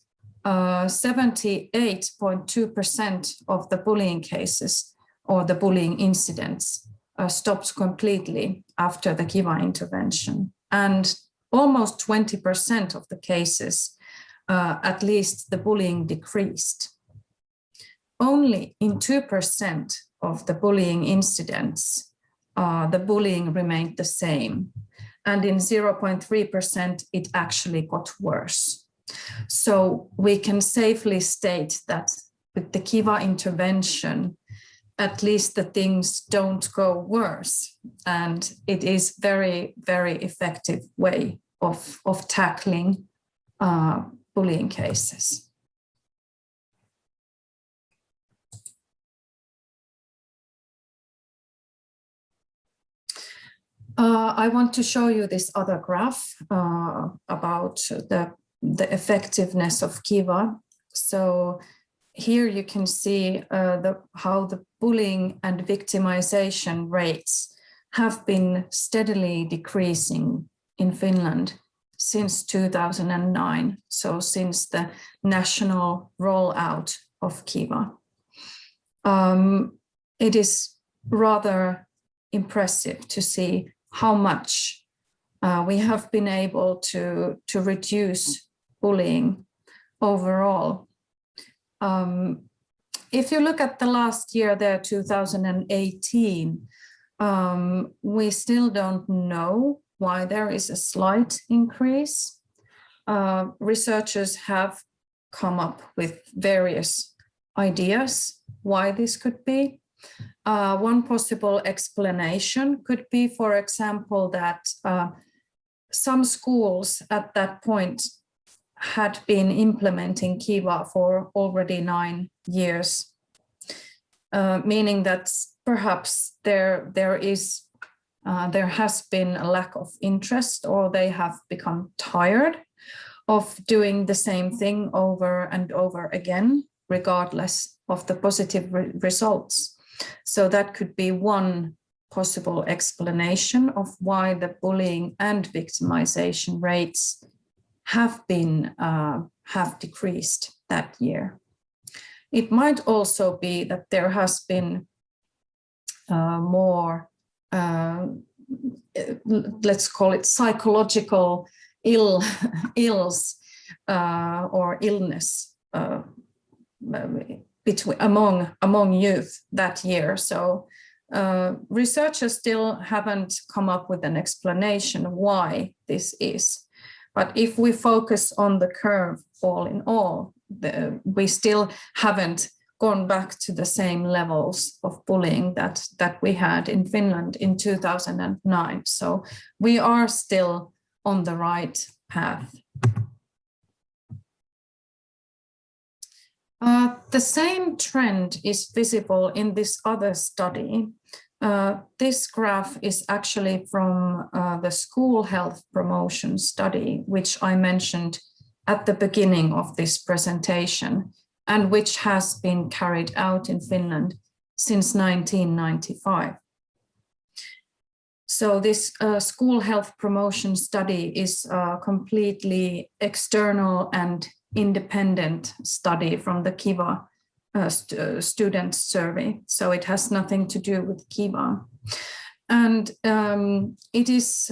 78.2% of the bullying cases or the bullying incidents stopped completely after the Kiva intervention. And almost 20% of the cases, at least the bullying decreased. Only in 2% of the bullying incidents, the bullying remained the same. And in 0.3%, it actually got worse. So we can safely state that with the Kiva intervention, at least the things don't go worse. And it is very, very effective way of tackling bullying cases. I want to show you this other graph about the effectiveness of Kiva. So here you can see how the bullying and victimization rates have been steadily decreasing in Finland since 2009, so since the national rollout of Kiva. It is rather impressive to see how much we have been able to reduce bullying overall. If you look at the last year there, 2018, we still don't know why there is a slight increase. researchers have come up with various ideas why this could be. One possible explanation could be, for example, that some schools at that point had been implementing Kiva for already 9 years, meaning that perhaps there has been a lack of interest, or they have become tired of doing the same thing over and over again, regardless of the positive results. So that could be one possible explanation of why the bullying and victimization rates have decreased that year. It might also be that there has been more, let's call it psychological ills or illness among youth that year. So researchers still haven't come up with an explanation why this is. But if we focus on the curve, all in all, we still haven't gone back to the same levels of bullying that we had in Finland in 2009. So we are still on the right path. The same trend is visible in this other study. This graph is actually from the school health promotion study, which I mentioned at the beginning of this presentation, and which has been carried out in Finland since 1995. So this school health promotion study is a completely external and independent study from the Kiva student survey. So it has nothing to do with Kiva. And it is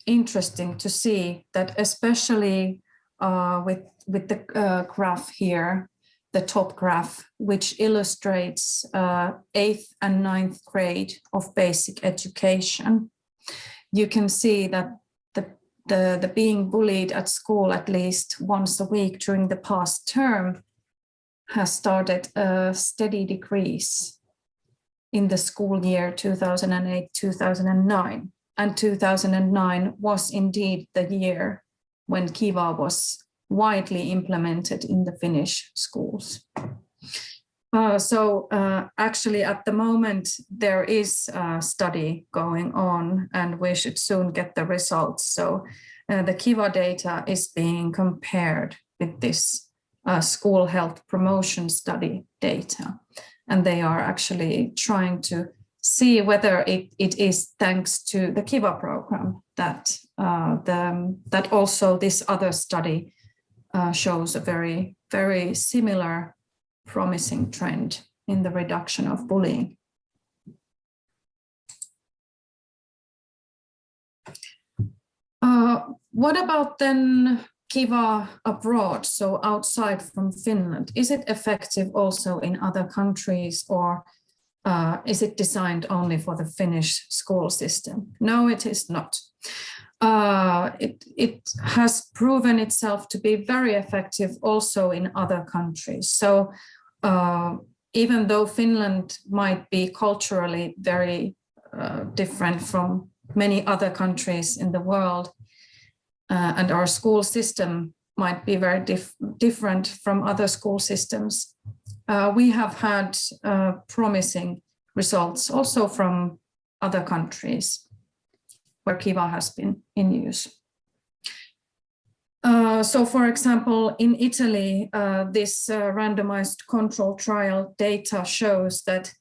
interesting to see that, especially with the graph here, the top graph, which illustrates 8th and 9th grade of basic education, you can see that the being bullied at school at least once a week during the past term has started a steady decrease in the school year 2008-2009. And 2009 was indeed the year when Kiva was widely implemented in the Finnish schools. Actually at the moment there is a study going on, and we should soon get the results. So the Kiva data is being compared with this school health promotion study data, and they are actually trying to see whether it is thanks to the Kiva program that that also this other study shows a very, very similar promising trend in the reduction of bullying. What about then Kiva abroad, so outside from Finland? Is it effective also in other countries, or is it designed only for the Finnish school system? No, it is not. It has proven itself to be very effective also in other countries. So even though Finland might be culturally very different from many other countries in the world, and our school system might be very different from other school systems, we have had promising results also from other countries where Kiva has been in use. So for example, in Italy, this randomized control trial data shows that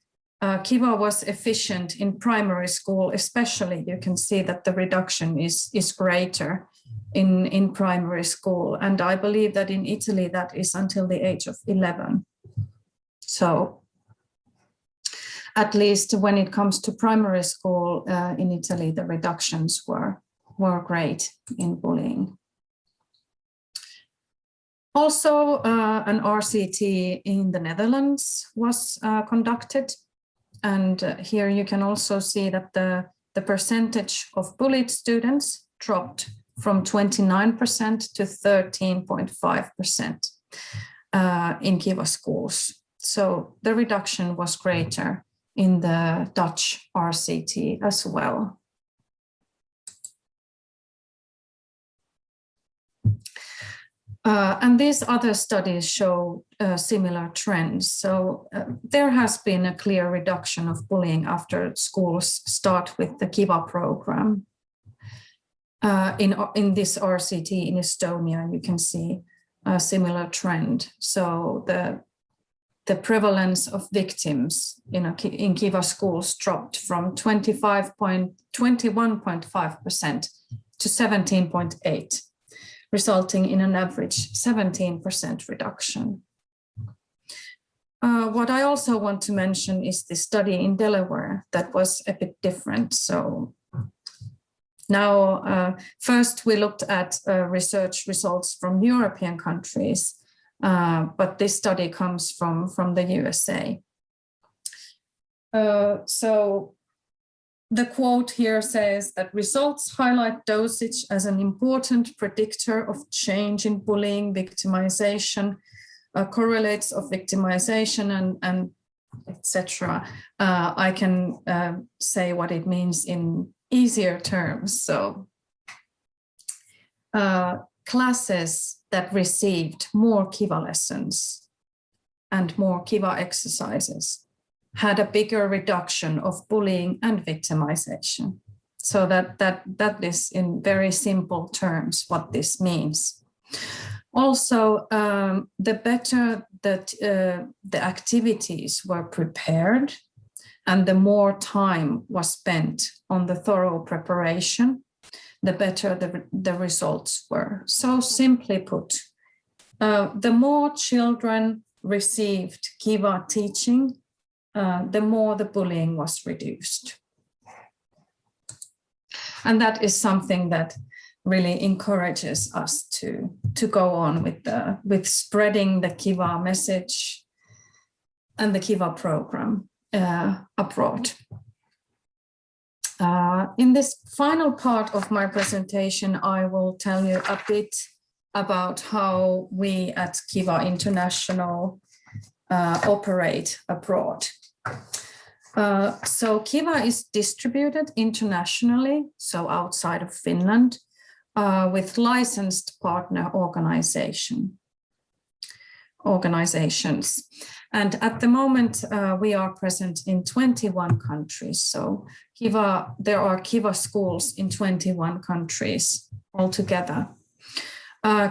Kiva was efficient in primary school, especially. You can see that the reduction is greater in primary school. And I believe that in Italy, that is until the age of 11. So at least when it comes to primary school in Italy, the reductions were great in bullying. Also, an RCT in the Netherlands was conducted. And here you can also see that the percentage of bullied students dropped from 29% to 13.5% in Kiva schools. So the reduction was greater in the Dutch RCT as well. And these other studies show similar trends. So there has been a clear reduction of bullying after schools start with the Kiva program. In this RCT in Estonia, you can see a similar trend. So the prevalence of victims in Kiva schools dropped from 21.5% to 17.8%. Resulting in an average 17% reduction. What I also want to mention is the study in Delaware that was a bit different. So now, first we looked at research results from European countries, but this study comes from the USA. So the quote here says that results highlight dosage as an important predictor of change in bullying, victimization, correlates of victimization and etc. I can say what it means in easier terms. So classes that received more Kiva lessons and more Kiva exercises had a bigger reduction of bullying and victimization. So that is in very simple terms what this means. Also, the better that the activities were prepared and the more time was spent on the thorough preparation, the better the results were. So simply put, the more children received Kiva teaching, the more the bullying was reduced. And that is something that really encourages us to go on with spreading the Kiva message and the Kiva program abroad. In this final part of my presentation, I will tell you a bit about how we at Kiva International operate abroad. So Kiva is distributed internationally, so outside of Finland, with licensed partner organizations. And at the moment, we are present in 21 countries. So there are Kiva schools in 21 countries altogether.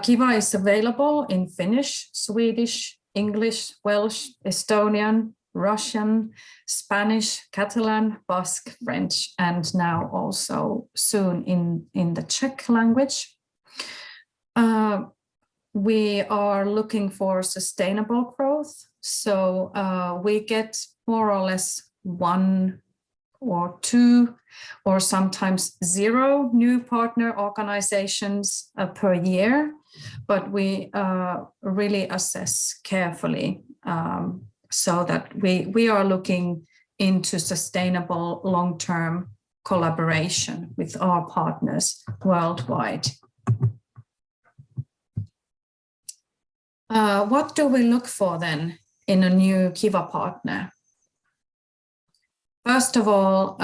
Kiva is available in Finnish, Swedish, English, Welsh, Estonian, Russian, Spanish, Catalan, Basque, French, and now also soon in the Czech language. We are looking for sustainable growth. So we get more or less 1 or 2 or sometimes 0 new partner organizations per year, but we really assess carefully so that we are looking into sustainable long-term collaboration with our partners worldwide. What do we look for then in a new Kiva partner? First of all,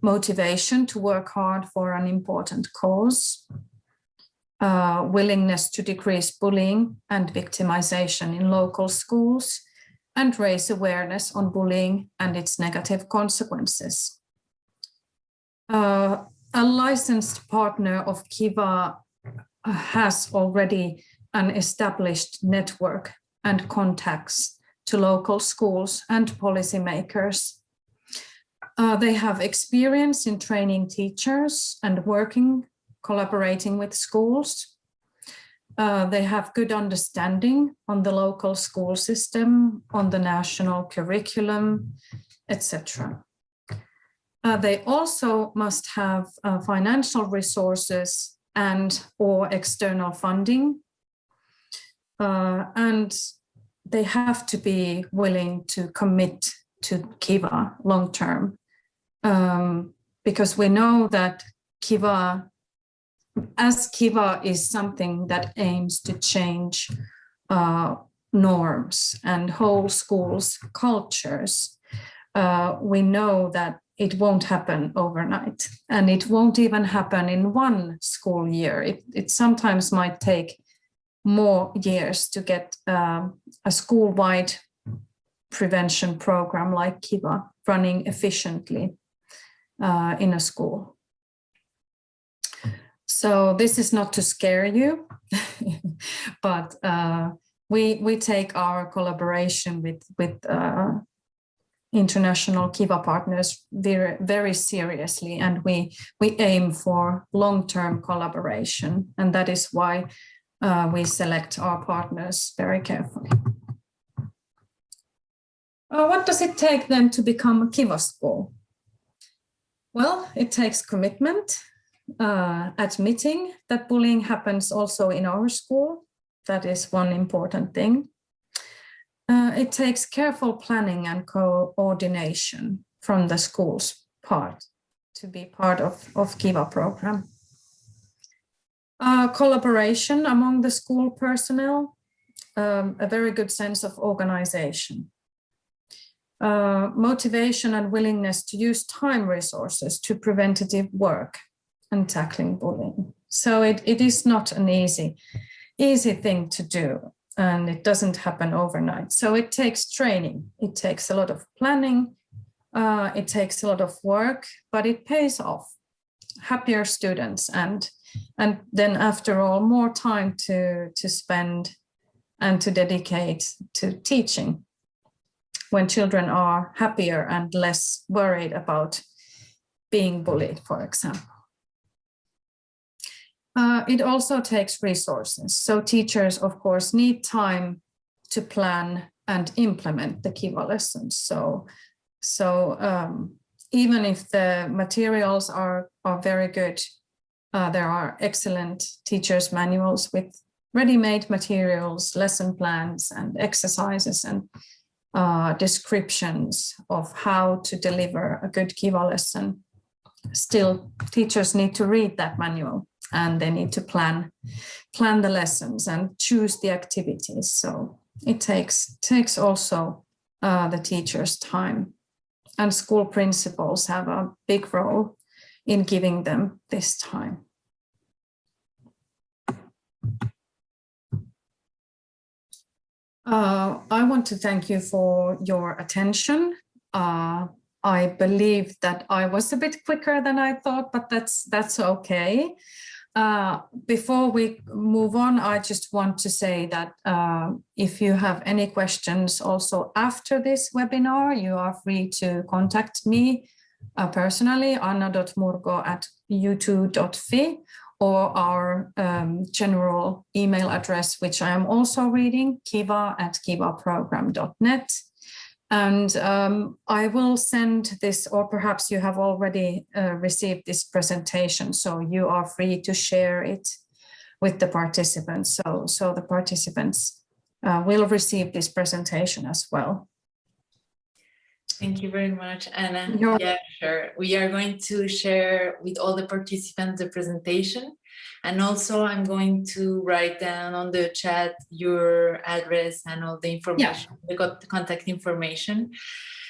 motivation to work hard for an important cause, willingness to decrease bullying and victimization in local schools, and raise awareness on bullying and its negative consequences. A licensed partner of Kiva has already an established network and contacts to local schools and policymakers. They have experience in training teachers and collaborating with schools. They have good understanding on the local school system, on the national curriculum, etc. They also must have financial resources or external funding. And they have to be willing to commit to Kiva long term, because we know that Kiva as Kiva is something that aims to change norms and whole schools' cultures, we know that it won't happen overnight, and it won't even happen in one school year. It sometimes might take more years to get a school-wide prevention program like Kiva running efficiently in a school. So this is not to scare you, but we take our collaboration with international Kiva partners very, very seriously, and we aim for long-term collaboration, and that is why we select our partners very carefully. What does it take then to become a Kiva school? Well, it takes commitment, admitting that bullying happens also in our school. That is one important thing. It takes careful planning and coordination from the school's part to be part of Kiva program. Collaboration among the school personnel, a very good sense of organization. Motivation and willingness to use time resources to preventative work and tackling bullying. So it is not an easy thing to do, and it doesn't happen overnight. So it takes training, it takes a lot of planning, it takes a lot of work, but it pays off. Happier students, and then after all, more time to spend and to dedicate to teaching when children are happier and less worried about being bullied, for example. It also takes resources. So teachers, of course, need time to plan and implement the Kiva lessons. So even if the materials are very good, there are excellent teachers' manuals with ready-made materials, lesson plans, and exercises, and descriptions of how to deliver a good Kiva lesson. Still, teachers need to read that manual, and they need to plan the lessons and choose the activities. So it takes also the teachers' time, and school principals have a big role in giving them this time. I want to thank you for your attention. I believe that I was a bit quicker than I thought, but that's okay. Before we move on, I just want to say that if you have any questions also after this webinar, you are free to contact me personally, anna.murgo@u2.fi, or our general email address, which I am also reading, kiva@kivaprogram.net. And I will send this, or perhaps you have already received this presentation, so you are free to share it with the participants. So the participants will receive this presentation as well. Thank you very much, Anna. Yeah, sure. We are going to share with all the participants the presentation. And also I'm going to write down on the chat your address and all the information, the contact information.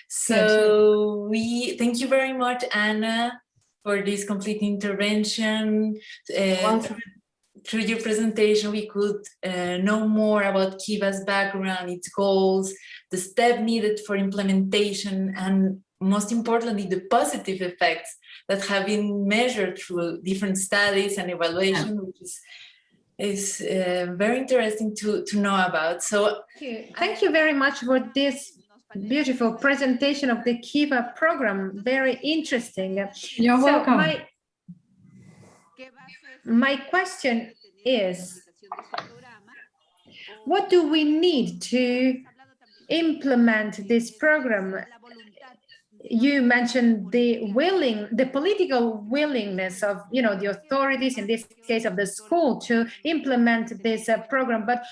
So we thank you very much, Anna, for this complete intervention. Through your presentation, we could know more about Kiva's background, its goals, the step needed for implementation, and most importantly, the positive effects that have been measured through different studies and evaluation, which is very interesting to know about. So thank you very much for this beautiful presentation of the Kiva program. Very interesting. You're welcome. My question is, what do we need to implement this program? You mentioned the political willingness of, the authorities, in this case of the school, to implement this program. But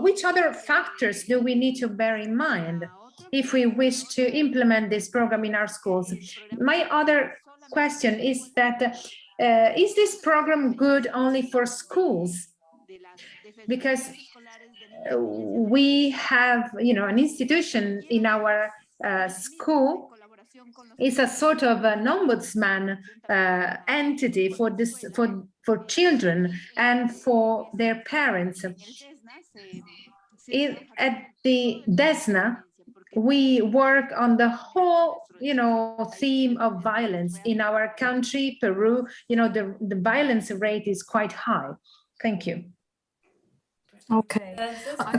which other factors do we need to bear in mind if we wish to implement this program in our schools? My other question is that is this program good only for schools? Because we have, an institution in our school. It's a sort of an ombudsman entity for this, for children and for their parents. At the DESNA, we work on the whole, theme of violence in our country, Peru. The violence rate is quite high. Thank you. Okay,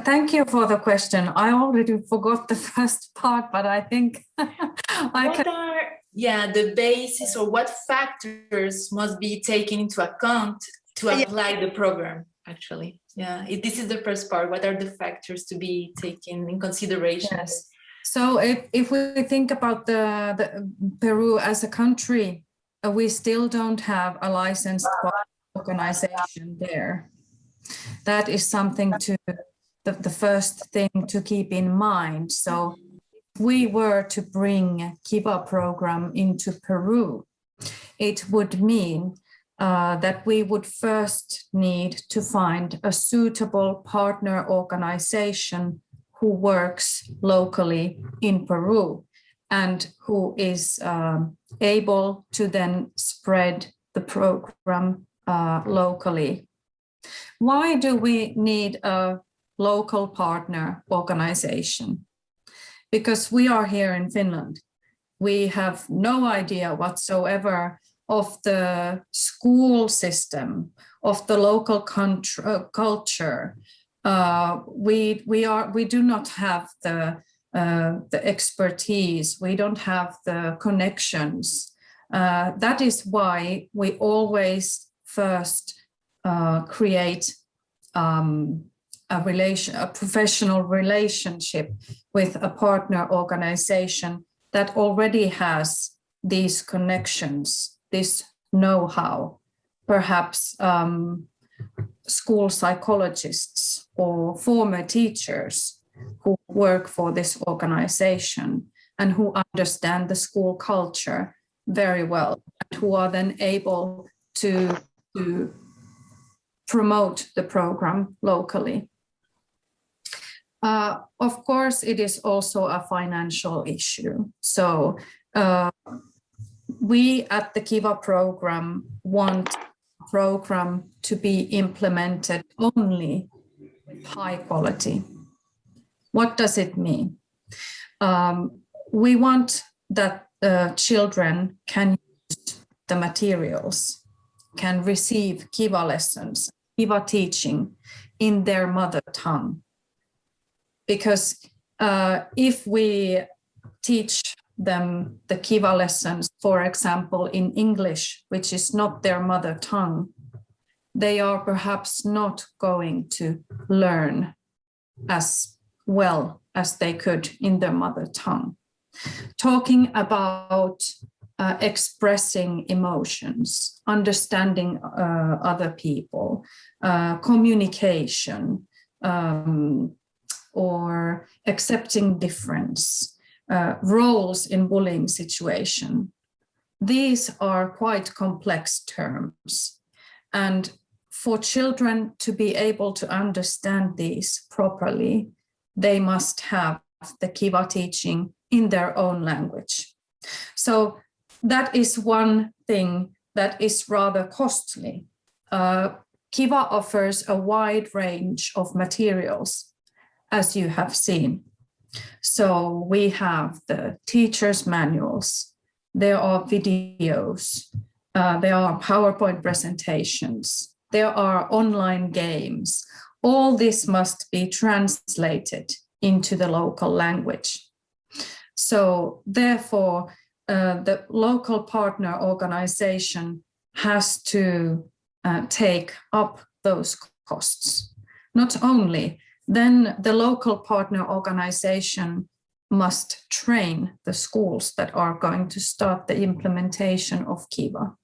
thank you for the question. I already forgot the first part, but I think what are the basis, or what factors must be taken into account to apply the program, actually? This is the first part. What are the factors to be taken in consideration? Yes. So if we think about the Peru as a country, we still don't have a licensed organization there. That is something to the first thing to keep in mind. So if we were to bring Kiva program into Peru, it would mean that we would first need to find a suitable partner organization who works locally in Peru and who is able to then spread the program locally. Why do we need a local partner organization? Because we are here in Finland. We have no idea whatsoever of the school system, of the local culture. We do not have the expertise. We don't have the connections. That is why we always first create a professional relationship with a partner organization that already has these connections, this know-how, perhaps school psychologists or former teachers who work for this organization and who understand the school culture very well, and who are then able to promote the program locally. Of course, it is also a financial issue. So we at the Kiva program want the program to be implemented only with high quality. What does it mean? We want that children can use the materials, can receive Kiva lessons, Kiva teaching in their mother tongue. Because if we teach them the Kiva lessons, for example, in English, which is not their mother tongue, they are perhaps not going to learn as well as they could in their mother tongue. Talking about expressing emotions, understanding other people, communication, or accepting difference, roles in bullying situation. These are quite complex terms. And for children to be able to understand these properly, they must have the Kiva teaching in their own language. So that is one thing that is rather costly. Kiva offers a wide range of materials, as you have seen. So we have the teacher's manuals, there are videos, there are PowerPoint presentations, there are online games. All this must be translated into the local language. So therefore, the local partner organization has to take up those costs. Not only, then the local partner organization must train the schools that are going to start the implementation of Kiva.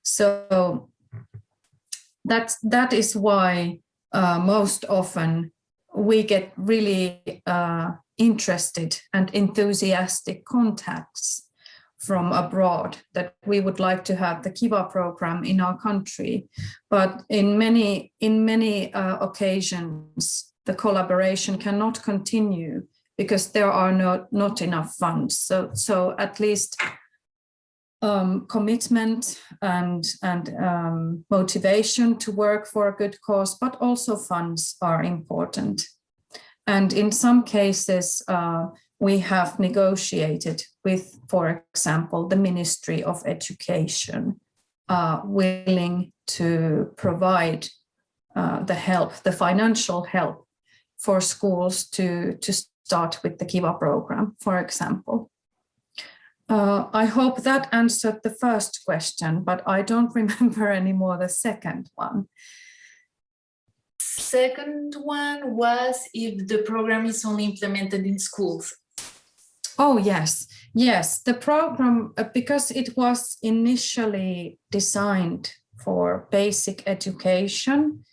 So that is why most often we get really interested and enthusiastic contacts from abroad that we would like to have the Kiva program in our country, but in many occasions the collaboration cannot continue because there are not enough funds. So at least commitment and motivation to work for a good cause, but also funds are important. And in some cases, we have negotiated with, for example, the Ministry of Education, willing to provide the financial help for schools to start with the Kiva program, for example. I hope that answered the first question, but I don't remember anymore the second one. Second one was if the program is only implemented in schools. Oh, yes. Yes, the program, because it was initially designed for basic education,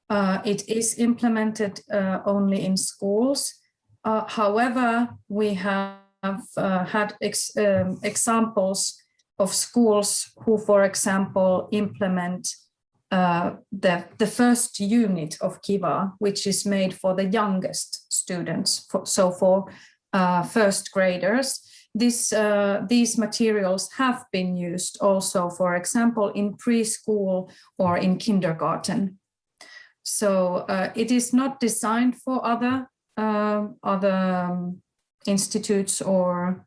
it is implemented only in schools. However, we have had examples of schools who, for example, implement the first unit of Kiva, which is made for the youngest students, for first graders. These materials have been used also, for example, in preschool or in kindergarten. So it is not designed for other institutes or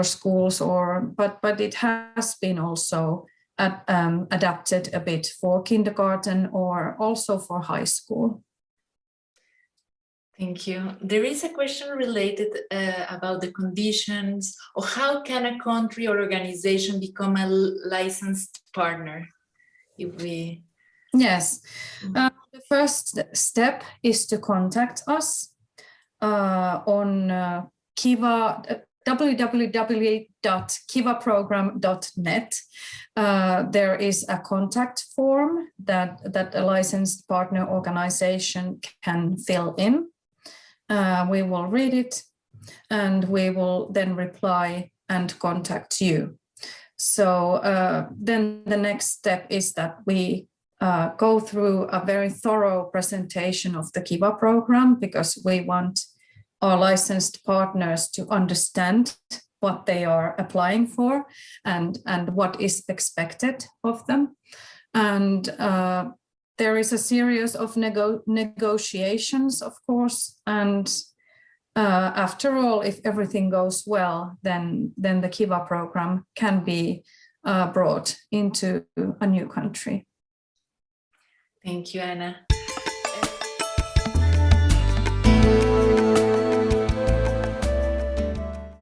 schools, but it has been also adapted a bit for kindergarten or also for high school. Thank you. There is a question related about the conditions or how can a country or organization become a licensed partner? Yes, the first step is to contact us on Kiva, www.kivaprogram.net. There is a contact form that a licensed partner organization can fill in. We will read it and we will then reply and contact you. So then the next step is that we go through a very thorough presentation of the Kiva program, because we want our licensed partners to understand what they are applying for and what is expected of them. And there is a series of negotiations, of course, and after all, if everything goes well, then the Kiva program can be brought into a new country. Thank you, Anna.